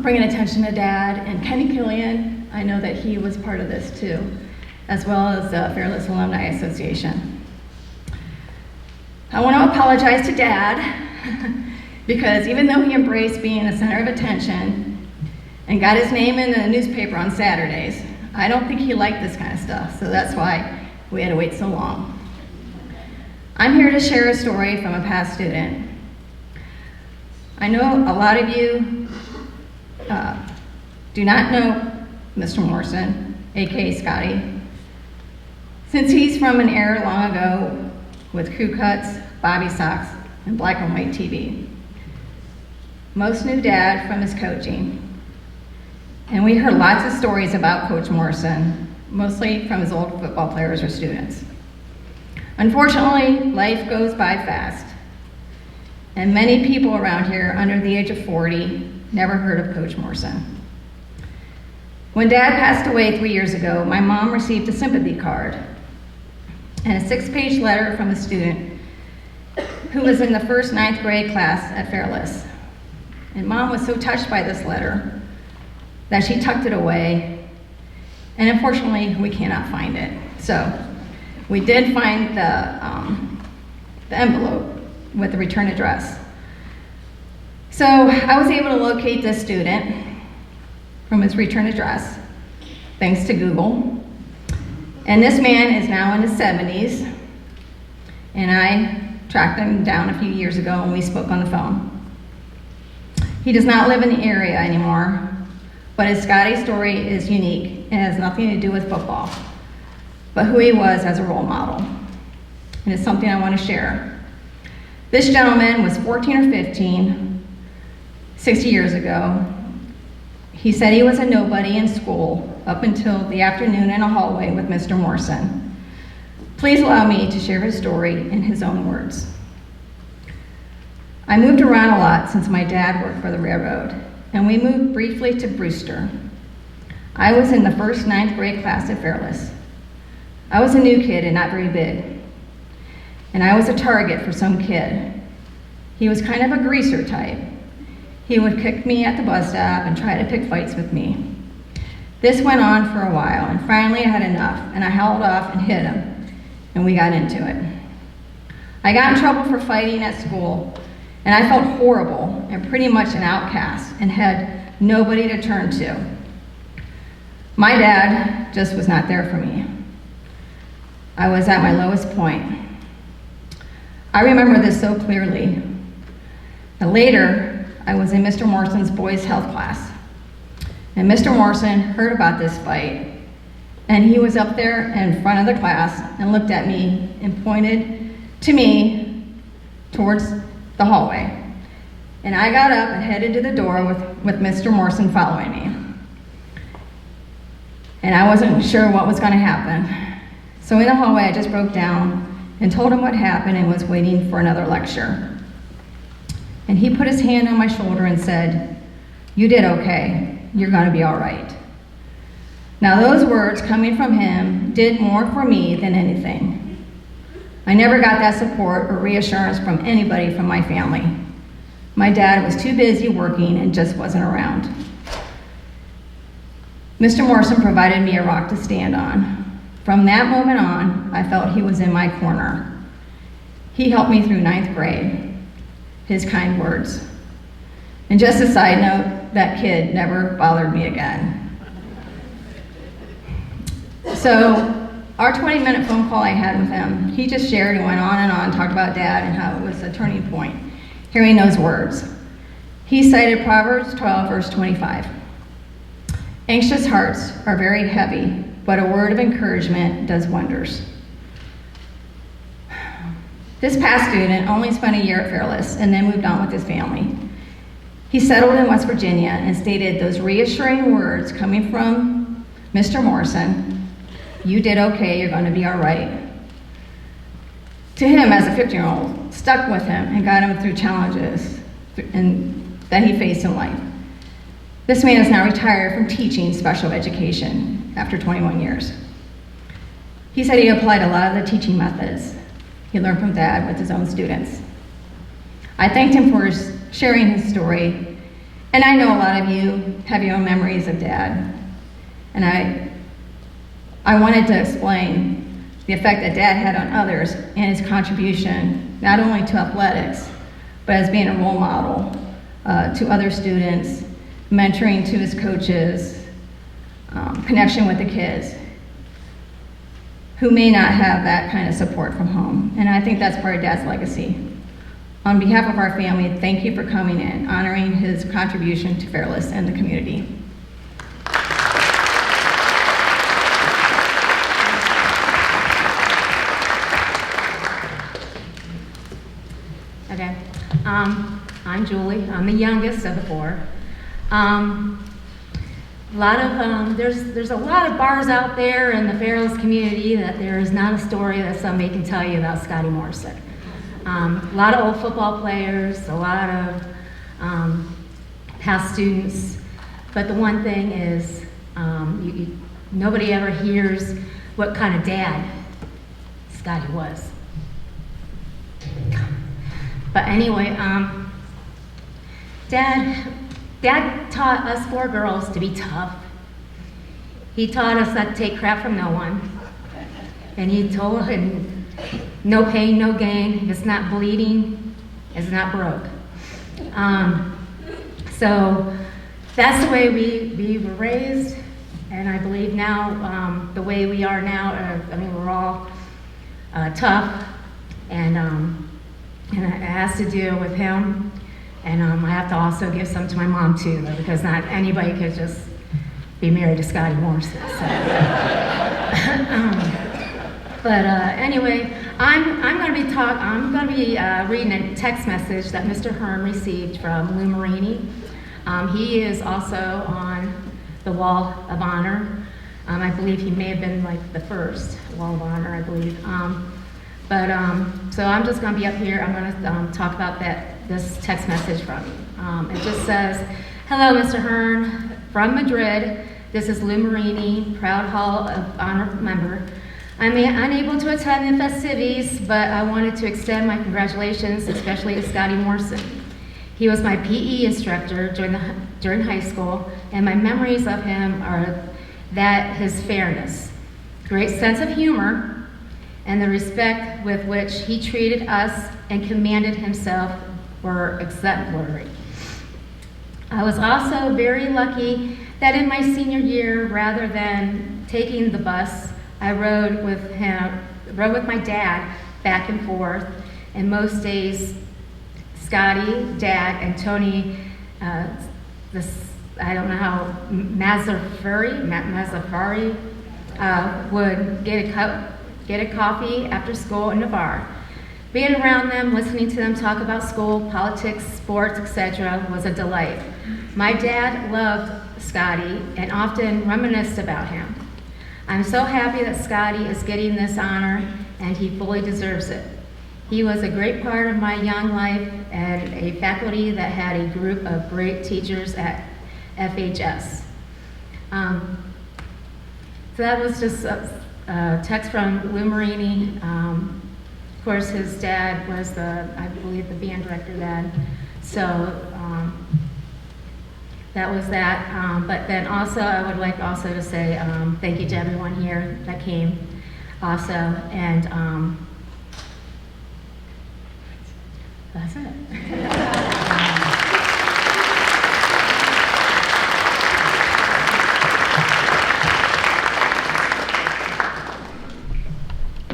bringing attention to Dad, and Kenny Killian. I know that he was part of this too, as well as the Fairless Alumni Association. I want to apologize to Dad because even though he embraced being the center of attention and got his name in the newspaper on Saturdays, I don't think he liked this kind of stuff, so that's why we had to wait so long. I'm here to share a story from a past student. I know a lot of you do not know Mr. Morrison, aka Scotty, since he's from an era long ago with crew cuts, bobby socks, and black and white TV. Most knew Dad from his coaching, and we heard lots of stories about Coach Morrison, mostly from his old football players or students. Unfortunately, life goes by fast, and many people around here under the age of 40 never heard of Coach Morrison. When Dad passed away 3 years ago, my mom received a sympathy card and a 6-page letter from a student who was in the first 9th grade class at Fairless. And Mom was so touched by this letter that she tucked it away, and unfortunately, we cannot find it. So we did find the envelope with the return address. So I was able to locate this student from his return address, thanks to Google. And this man is now in his 70s, and I tracked him down a few years ago and we spoke on the phone. He does not live in the area anymore, but his Scotty story is unique and has nothing to do with football, but who he was as a role model. And it's something I want to share. This gentleman was 14 or 15, 60 years ago. He said he was a nobody in school up until the afternoon in a hallway with Mr. Morrison. Please allow me to share his story in his own words. I moved around a lot since my dad worked for the railroad, and we moved briefly to Brewster. I was in the first 9th grade class at Fairless. I was a new kid and not very big, and I was a target for some kid. He was kind of a greaser type. He would kick me at the bus stop and try to pick fights with me. This went on for a while, and finally I had enough, and I held off and hit him, and we got into it. I got in trouble for fighting at school, and I felt horrible and pretty much an outcast and had nobody to turn to. My dad just was not there for me. I was at my lowest point. I remember this so clearly. And later, I was in Mr. Morrison's boys' health class. And Mr. Morrison heard about this fight, and he was up there in front of the class and looked at me and pointed to me towards the hallway. And I got up and headed to the door with Mr. Morrison following me. And I wasn't sure what was gonna happen. So in the hallway, I just broke down and told him what happened and was waiting for another lecture. And he put his hand on my shoulder and said, "You did okay. You're gonna be all right." Now those words coming from him did more for me than anything. I never got that support or reassurance from anybody from my family. My dad was too busy working and just wasn't around. Mr. Morrison provided me a rock to stand on. From that moment on, I felt he was in my corner. He helped me through 9th grade. His kind words. And just a side note, that kid never bothered me again. So our 20-minute phone call I had with him, he just shared and went on, talked about Dad and how it was a turning point, hearing those words. He cited Proverbs 12, verse 25. Anxious hearts are very heavy, but a word of encouragement does wonders. This past student only spent a year at Fairless and then moved on with his family. He settled in West Virginia and stated those reassuring words coming from Mr. Morrison, "You did okay, you're going to be all right." To him, as a 15-year-old, stuck with him and got him through challenges that he faced in life. This man is now retired from teaching special education after 21 years. He said he applied a lot of the teaching methods he learned from Dad with his own students. I thanked him for sharing his story, and I know a lot of you have your own memories of Dad, and I wanted to explain the effect that Dad had on others and his contribution, not only to athletics, but as being a role model to other students, mentoring to his coaches, connection with the kids who may not have that kind of support from home. And I think that's part of Dad's legacy. On behalf of our family, thank you for coming in, honoring his contribution to Fairless and the community. Okay. I'm Julie. I'm the youngest of the four. There's a lot of bars out there in the Fairless community that there is not a story that somebody can tell you about Scotty Morrison. A lot of old football players, a lot of past students, but the one thing is nobody ever hears what kind of dad Scotty was. But anyway, Dad taught us four girls to be tough. He taught us not to take crap from no one. And he told him, no pain, no gain. If it's not bleeding, it's not broke. So that's the way we were raised. And I believe now, the way we are now, we're all tough. And it has to do with him. And I have to also give some to my mom too, though, because not anybody could just be married to Scotty Morrison. So. Anyway, I'm going to be reading a text message that Mr. Hearn received from Lou Marini. He is also on the Wall of Honor. I believe he may have been like the first Wall of Honor, I believe. So I'm just going to be up here. I'm going to talk about this text message from him. It just says, "Hello, Mr. Hearn, from Madrid. This is Lou Marini, proud Hall of Honor member. I'm unable to attend the festivities, but I wanted to extend my congratulations, especially to Scotty Morrison. He was my PE instructor during high school, and my memories of him are that his fairness, great sense of humor, and the respect with which he treated us and commanded himself were exemplary. I was also very lucky that in my senior year, rather than taking the bus, I rode with my dad back and forth, and most days Scotty, Dad, and Tony, Mazzafari, would get a coffee after school in the bar. Being around them, listening to them talk about school, politics, sports, etc. was a delight. My dad loved Scotty and often reminisced about him. I'm so happy that Scotty is getting this honor, and he fully deserves it. He was a great part of my young life and a faculty that had a group of great teachers at FHS. So that was just a text from Lou Marini. Of course, his dad was I believe, the band director then. So that was that. But then also, I would like also to say thank you to everyone here that came also. And that's it.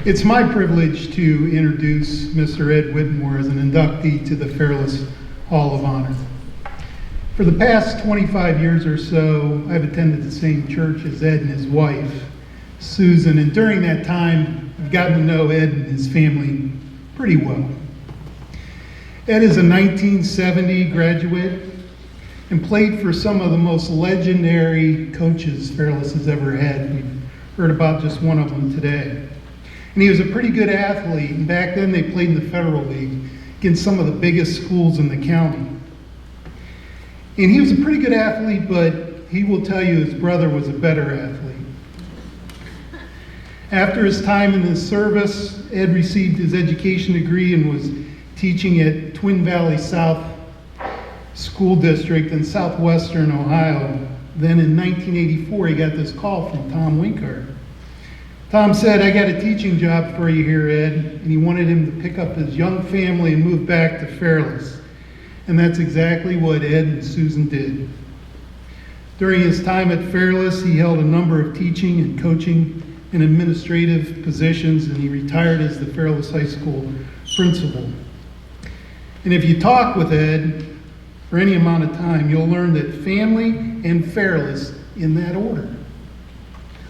It's my privilege to introduce Mr. Ed Whitmore as an inductee to the Fairless Hall of Honor. For the past 25 years or so, I've attended the same church as Ed and his wife, Susan, and during that time, I've gotten to know Ed and his family pretty well. Ed is a 1970 graduate and played for some of the most legendary coaches Fairless has ever had. We've heard about just one of them today. And he was a pretty good athlete, and back then they played in the Federal League against some of the biggest schools in the county. And he was a pretty good athlete, but he will tell you his brother was a better athlete. After his time in the service, Ed received his education degree and was teaching at Twin Valley South School District in southwestern Ohio. Then in 1984, he got this call from Tom Winkart. Tom said, "I got a teaching job for you here, Ed," and he wanted him to pick up his young family and move back to Fairless. And that's exactly what Ed and Susan did. During his time at Fairless, he held a number of teaching and coaching and administrative positions, and he retired as the Fairless High School principal. And if you talk with Ed for any amount of time, you'll learn that family and Fairless, in that order,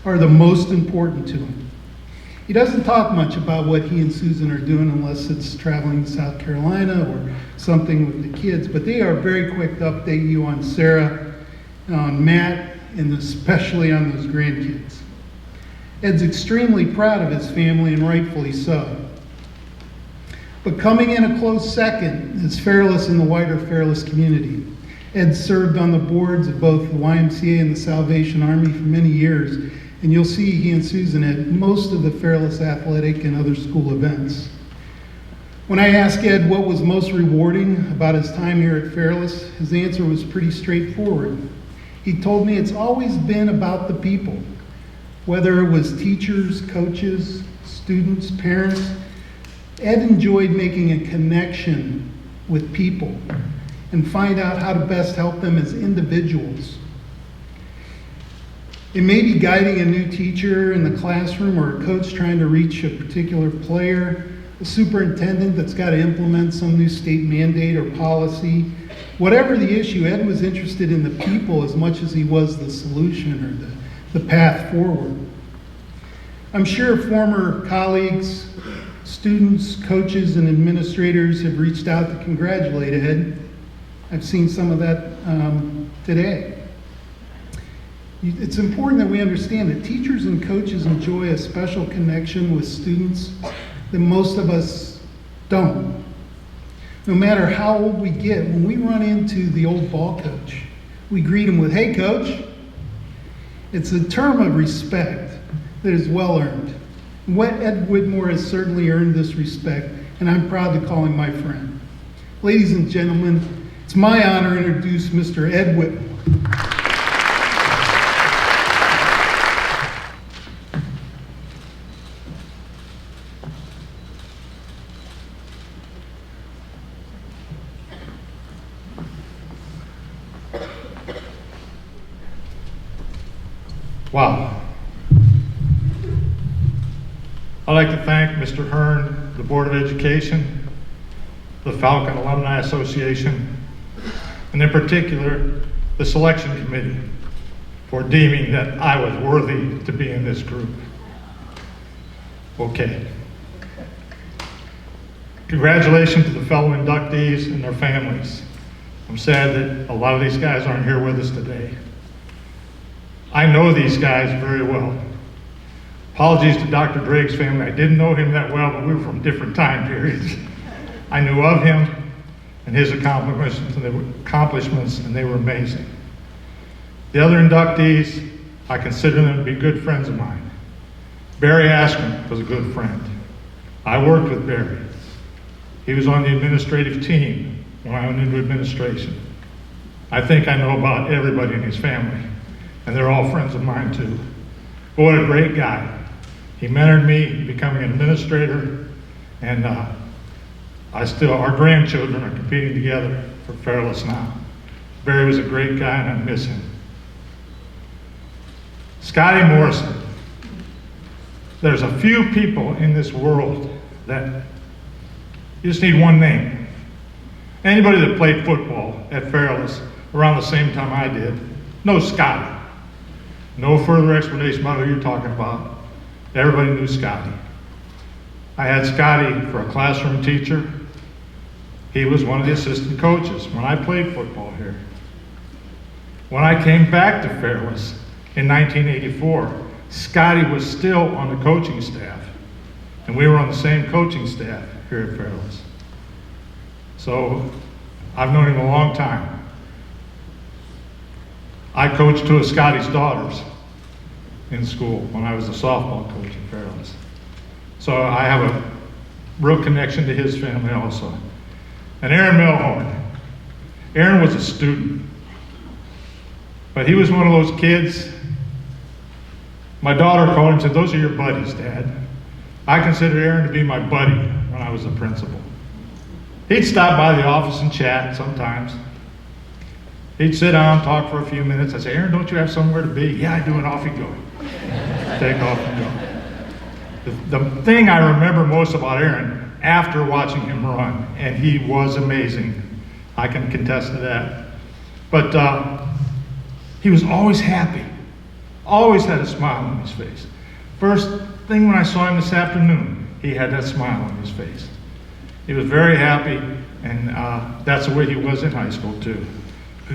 are the most important to him. He doesn't talk much about what he and Susan are doing unless it's traveling to South Carolina or something with the kids, but they are very quick to update you on Sarah, on Matt, and especially on those grandkids. Ed's extremely proud of his family, and rightfully so. But coming in a close second is Fairless and the wider Fairless community. Ed served on the boards of both the YMCA and the Salvation Army for many years, and you'll see he and Susan at most of the Fairless athletic and other school events. When I asked Ed what was most rewarding about his time here at Fairless, his answer was pretty straightforward. He told me it's always been about the people. Whether it was teachers, coaches, students, parents, Ed enjoyed making a connection with people and find out how to best help them as individuals. It may be guiding a new teacher in the classroom or a coach trying to reach a particular player, a superintendent that's got to implement some new state mandate or policy. Whatever the issue, Ed was interested in the people as much as he was the solution or the path forward. I'm sure former colleagues, students, coaches, and administrators have reached out to congratulate Ed. I've seen some of that today. It's important that we understand that teachers and coaches enjoy a special connection with students that most of us don't. No matter how old we get, when we run into the old ball coach, we greet him with, "Hey, coach." It's a term of respect that is well earned. Ed Whitmore has certainly earned this respect, and I'm proud to call him my friend. Ladies and gentlemen, it's my honor to introduce Mr. Ed Whitmore. Wow. I'd like to thank Mr. Hearn, the Board of Education, the Falcon Alumni Association, and in particular, the selection committee for deeming that I was worthy to be in this group. Okay. Congratulations to the fellow inductees and their families. I'm sad that a lot of these guys aren't here with us today. I know these guys very well. Apologies to Dr. Drage's family. I didn't know him that well, but we were from different time periods. I knew of him and his accomplishments, and they were amazing. The other inductees, I consider them to be good friends of mine. Barry Askren was a good friend. I worked with Barry. He was on the administrative team when I went into administration. I think I know about everybody in his family, and they're all friends of mine too. But what a great guy. He mentored me in becoming an administrator, and our grandchildren are competing together for Fairless now. Barry was a great guy, and I miss him. Scotty Morrison. There's a few people in this world that you just need one name. Anybody that played football at Fairless around the same time I did knows Scotty. No further explanation about who you're talking about. Everybody knew Scotty. I had Scotty for a classroom teacher. He was one of the assistant coaches when I played football here. When I came back to Fairless in 1984, Scotty was still on the coaching staff, and we were on the same coaching staff here at Fairless. So I've known him a long time. I coached two of Scotty's daughters in school when I was a softball coach at Fairless. So I have a real connection to his family also. And Aaron Melhorn. Aaron was a student, but he was one of those kids. My daughter called him and said, "Those are your buddies, Dad." I considered Aaron to be my buddy when I was a principal. He'd stop by the office and chat sometimes. He'd sit down, talk for a few minutes. I'd say, "Aaron, don't you have somewhere to be?" "Yeah, I do," and off he'd go. Take off and go. The thing I remember most about Aaron, after watching him run, and he was amazing, I can contest to that, but he was always happy, always had a smile on his face. First thing when I saw him this afternoon, he had that smile on his face. He was very happy, and that's the way he was in high school too.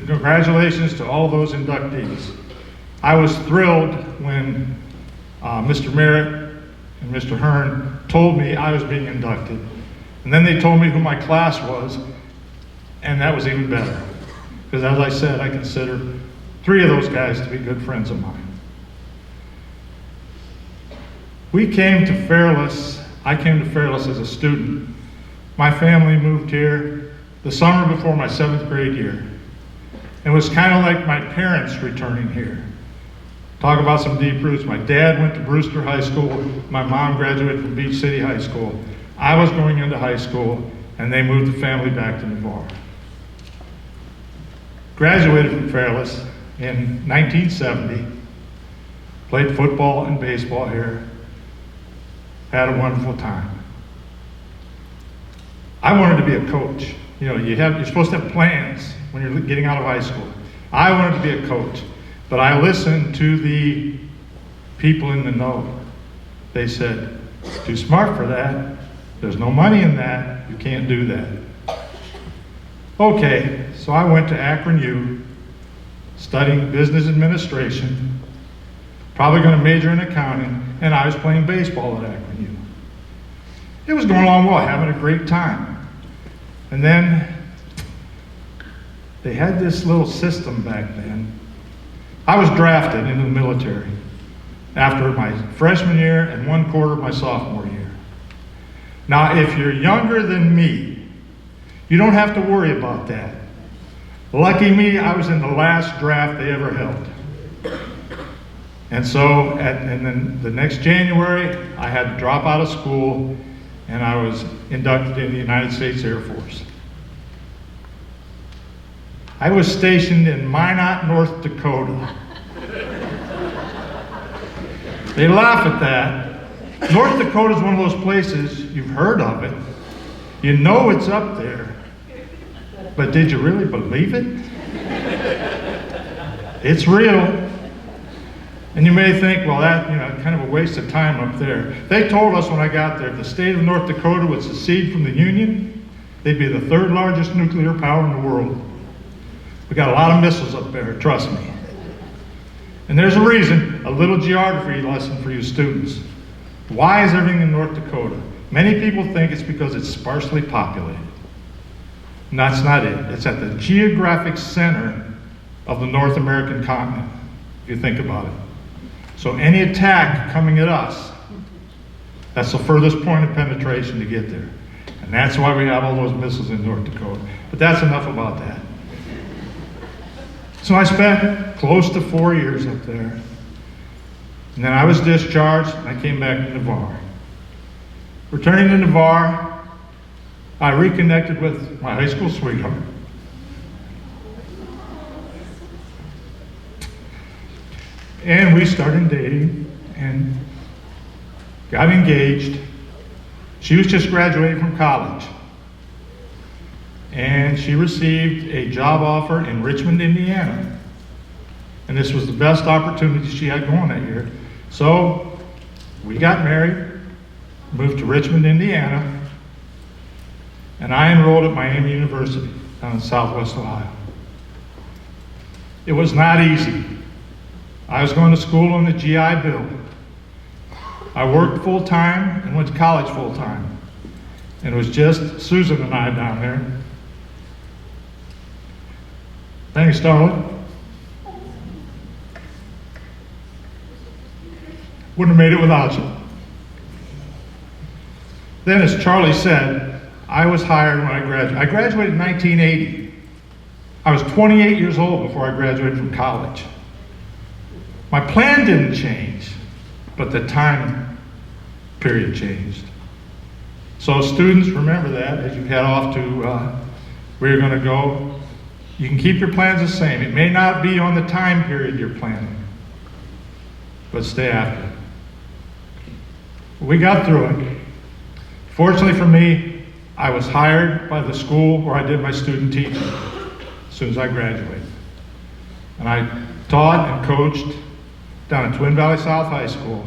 Congratulations to all those inductees. I was thrilled when Mr. Merritt and Mr. Hearn told me I was being inducted. And then they told me who my class was, and that was even better. Because as I said, I consider 3 of those guys to be good friends of mine. We came to Fairless, I came to Fairless as a student. My family moved here the summer before my 7th grade year. It was kind of like my parents returning here. Talk about some deep roots. My dad went to Brewster High School. My mom graduated from Beach City High School. I was going into high school, and they moved the family back to Navarre. Graduated from Fairless in 1970. Played football and baseball here. Had a wonderful time. I wanted to be a coach. You know, you're supposed to have plans when you're getting out of high school. I wanted to be a coach. But I listened to the people in the NOV. They said, "Too smart for that. There's no money in that. You can't do that." Okay, so I went to Askren U, studying business administration, probably going to major in accounting, and I was playing baseball at Askren U. It was going along well, having a great time. And then they had this little system back then. I was drafted into the military after my freshman year and 1/4 of my sophomore year. Now, if you're younger than me, you don't have to worry about that. Lucky me, I was in the last draft they ever held. And so, and then the next January, I had to drop out of school, and I was inducted into the United States Air Force. I was stationed in Minot, North Dakota. They laugh at that. North Dakota is one of those places, you've heard of it. You know it's up there. But did you really believe it? It's real. And you may think, well, that, kind of a waste of time up there. They told us when I got there, if the state of North Dakota would secede from the Union, they'd be the 3rd largest nuclear power in the world. We got a lot of missiles up there, trust me. And there's a reason, a little geography lesson for you students. Why is everything in North Dakota? Many people think it's because it's sparsely populated. And that's not it. It's at the geographic center of the North American continent, if you think about it. So any attack coming at us, that's the furthest point of penetration to get there. And that's why we have all those missiles in North Dakota. But that's enough about that. So I spent close to 4 years up there. And then I was discharged, and I came back to Navarre. Returning to Navarre, I reconnected with my high school sweetheart. And we started dating, and got engaged. She was just graduating from college. And she received a job offer in Richmond, Indiana. And this was the best opportunity she had going that year. So we got married, moved to Richmond, Indiana, and I enrolled at Miami University down in Southwest Ohio. It was not easy. I was going to school on the GI Bill. I worked full-time and went to college full-time. And it was just Susan and I down there. Thanks, darling. Wouldn't have made it without you. Then, as Charlie said, I was hired when I graduated. I graduated in 1980. I was 28 years old before I graduated from college. My plan didn't change, but the time period changed. So students, remember that as you head off to where you're going to go. You can keep your plans the same. It may not be on the time period you're planning, but stay after it. We got through it. Fortunately for me, I was hired by the school where I did my student teaching as soon as I graduated. And I taught and coached down at Twin Valley South High School.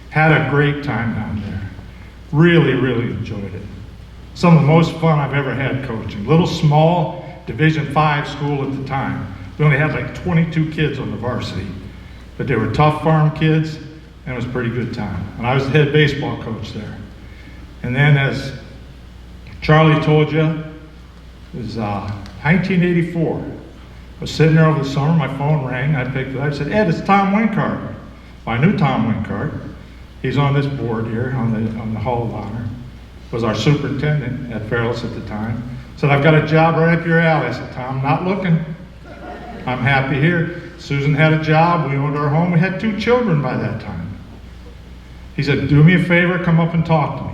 Had a great time down there. Really, really enjoyed it. Some of the most fun I've ever had coaching. Little small Division V school at the time. We only had like 22 kids on the varsity. But they were tough farm kids, and it was a pretty good time. And I was the head baseball coach there. And then, as Charlie told you, it was 1984. I was sitting there over the summer, my phone rang, I picked it up, I said, Ed, it's Tom Wincart. Well, I knew Tom Wincart. He's on this board here, on the Hall of Honor. Was our superintendent at Fairless at the time. Said, I've got a job right up your alley. I said, Tom, not looking. I'm happy here. Susan had a job, we owned our home, we had 2 children by that time. He said, do me a favor, come up and talk to me.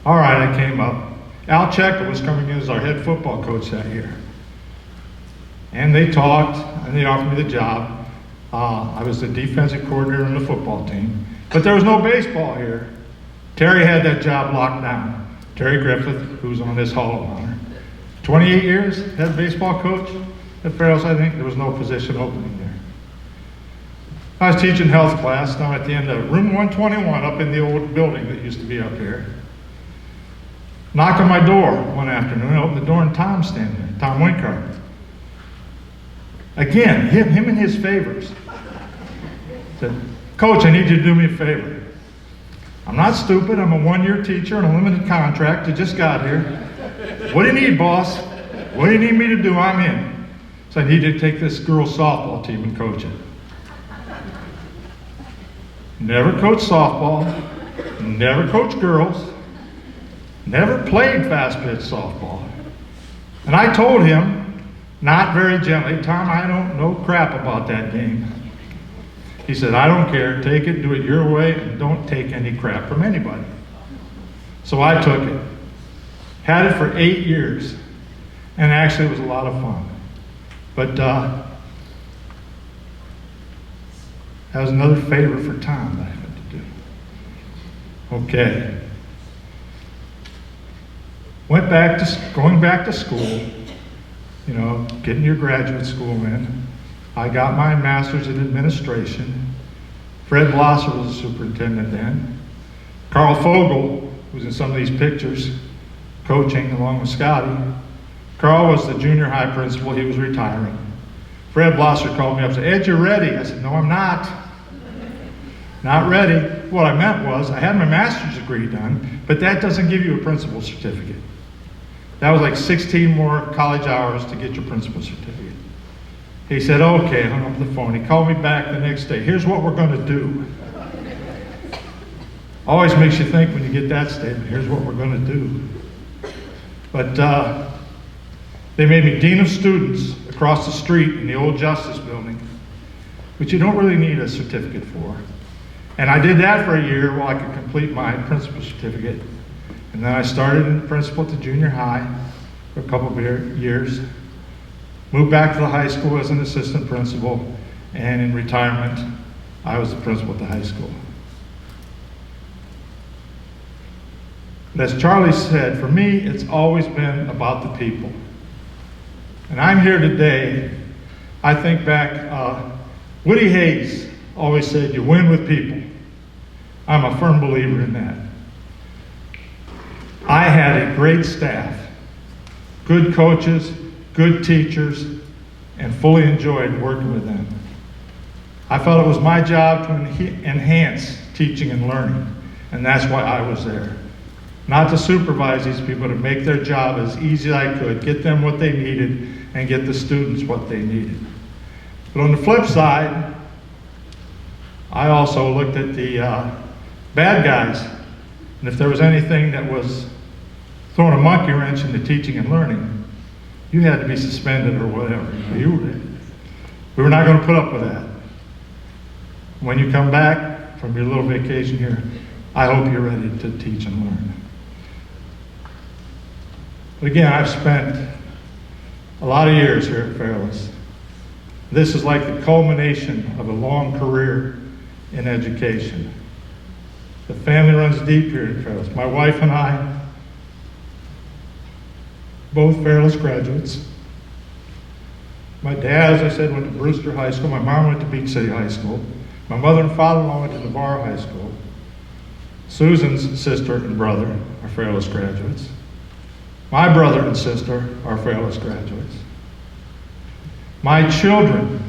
All right, I came up. Al Checker was coming in as our head football coach that year. And they talked, and they offered me the job. I was the defensive coordinator on the football team. But there was no baseball here. Terry had that job locked down. Terry Griffith, who's on this Hall of Honor. 28 years, head baseball coach at Fairless, I think. There was no position opening there. I was teaching health class down at the end of room 121 up in the old building that used to be up here. Knock on my door one afternoon, I opened the door and Tom's standing there, Tom Wincart. Again, him and his favors. Said, Coach, I need you to do me a favor. I'm not stupid, I'm a 1-year teacher on a limited contract, I just got here. What do you need, boss? What do you need me to do? I'm in. So I need you to take this girls' softball team and coach it. Never coached softball, never coached girls, never played fast pitch softball. And I told him, not very gently, Tom, I don't know crap about that game. He said, I don't care, take it, do it your way, and don't take any crap from anybody. So I took it. Had it for 8 years, and actually it was a lot of fun. But that was another favor for Tom that I had to do. Okay. Going back to school, you know, getting your graduate school in. I got my master's in administration. Fred Blosser was the superintendent then. Carl Fogel, who's in some of these pictures, coaching along with Scotty. Carl was the junior high principal, he was retiring. Fred Blosser called me up and said, Ed, you're ready. I said, no, I'm not. Not ready. What I meant was, I had my master's degree done, but that doesn't give you a principal's certificate. That was like 16 more college hours to get your principal's certificate. He said, okay, hung up the phone. He called me back the next day. Here's what we're going to do. Always makes you think when you get that statement, here's what we're going to do. But they made me dean of students across the street in the old Justice building, which you don't really need a certificate for. And I did that for a year while I could complete my principal certificate. And then I started in principal at the junior high for a couple of years. Moved back to the high school as an assistant principal, and in retirement, I was the principal at the high school. But as Charlie said, for me, it's always been about the people. And I'm here today, I think back, Woody Hayes always said, you win with people. I'm a firm believer in that. I had a great staff, good coaches, good teachers, and fully enjoyed working with them. I felt it was my job to enhance teaching and learning, and that's why I was there. Not to supervise these people, to make their job as easy as I could, get them what they needed, and get the students what they needed. But on the flip side, I also looked at the bad guys, and if there was anything that was throwing a monkey wrench into teaching and learning, you had to be suspended or whatever. We were not going to put up with that. When you come back from your little vacation here, I hope you're ready to teach and learn. But again, I've spent a lot of years here at Fairless. This is like the culmination of a long career in education. The family runs deep here at Fairless. My wife and I, both Fairless graduates. My dad, as I said, went to Brewster High School. My mom went to Beach City High School. My mother and father-in-law went to Navarro High School. Susan's sister and brother are Fairless graduates. My brother and sister are Fairless graduates. My children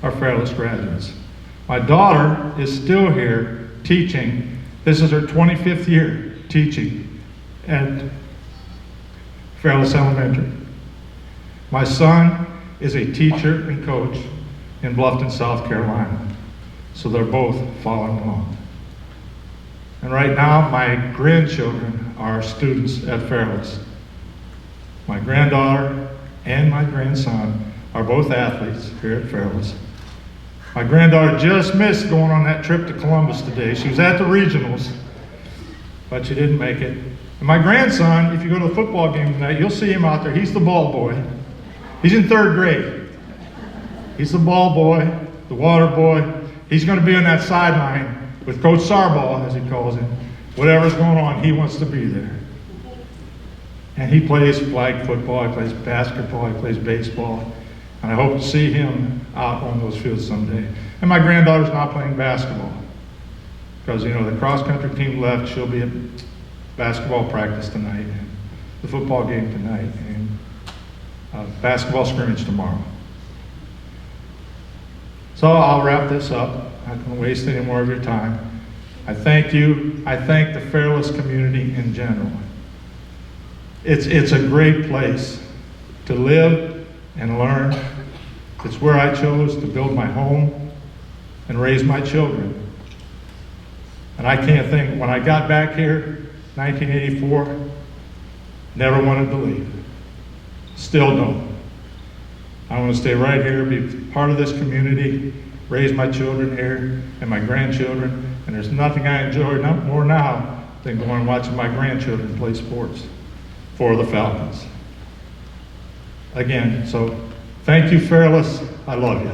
are Fairless graduates. My daughter is still here teaching. This is her 25th year teaching at Fairless Elementary. My son is a teacher and coach in Bluffton, South Carolina. So they're both following along. And right now, my grandchildren are students at Fairless. My granddaughter and my grandson are both athletes here at Fairless. My granddaughter just missed going on that trip to Columbus today. She was at the regionals, but she didn't make it. And my grandson, if you go to the football game tonight, you'll see him out there. He's the ball boy. He's in 3rd grade. He's the ball boy, the water boy. He's going to be on that sideline with Coach Sarbaugh, as he calls him. Whatever's going on, he wants to be there. And he plays flag football, he plays basketball, he plays baseball. And I hope to see him out on those fields someday. And my granddaughter's not playing basketball. Because, you know, the cross-country team left. She'll be at basketball practice tonight, and the football game tonight, and basketball scrimmage tomorrow. So I'll wrap this up. I'm not going to waste any more of your time. I thank you. I thank the Fairless community in general. It's a great place to live and learn. It's where I chose to build my home and raise my children. And I can't think, when I got back here, 1984, never wanted to leave. Still don't. I want to stay right here, be part of this community, raise my children here and my grandchildren. And there's nothing I enjoy more now than going and watching my grandchildren play sports for the Falcons. Again, so thank you, Fairless. I love you.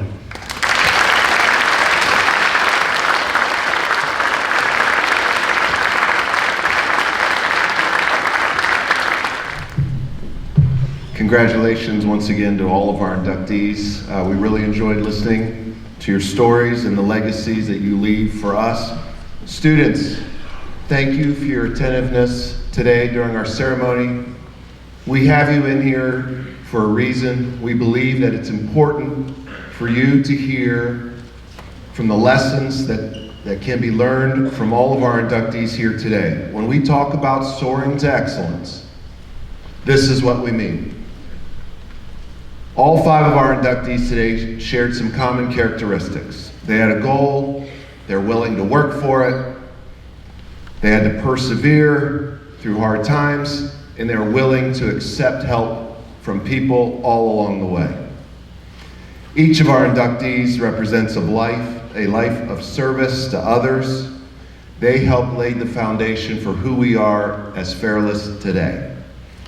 Congratulations once again to all of our inductees. We really enjoyed listening to your stories and the legacies that you leave for us. Students, thank you for your attentiveness today during our ceremony. We have you in here for a reason. We believe that it's important for you to hear from the lessons that can be learned from all of our inductees here today. When we talk about soaring to excellence, this is what we mean. All 5 of our inductees today shared some common characteristics. They had a goal, they're willing to work for it, they had to persevere through hard times, and they're willing to accept help from people all along the way. Each of our inductees represents a life of service to others. They helped lay the foundation for who we are as Fairless today.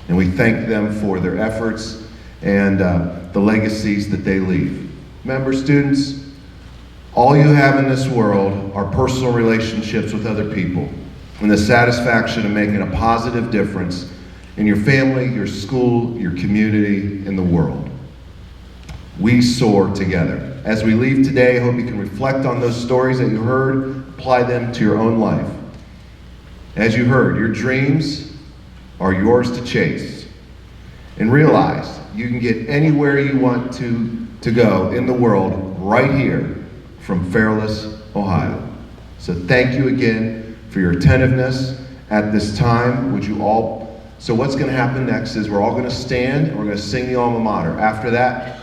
And we thank them for their efforts and the legacies that they leave. Remember, students, all you have in this world are personal relationships with other people. and the satisfaction of making a positive difference in your family, your school, your community, and the world. We soar together. As we leave today, I hope you can reflect on those stories that you heard, apply them to your own life. As you heard, your dreams are yours to chase. And realize you can get anywhere you want to go in the world right here from Fairless, Ohio. So thank you again for your attentiveness at this time. So what's going to happen next is we're all going to stand and we're going to sing the alma mater. After that,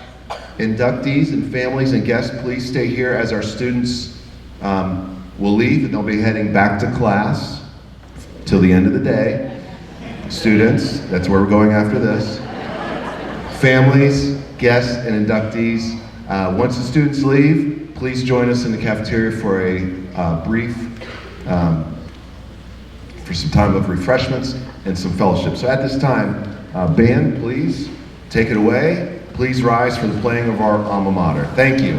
inductees and families and guests, please stay here as our students will leave, and they'll be heading back to class till the end of the day. Students, that's where we're going after this. Families, guests, and inductees, once the students leave, please join us in the cafeteria for a for some time of refreshments and some fellowship. So at this time, band, please take it away. Please rise for the playing of our alma mater. Thank you.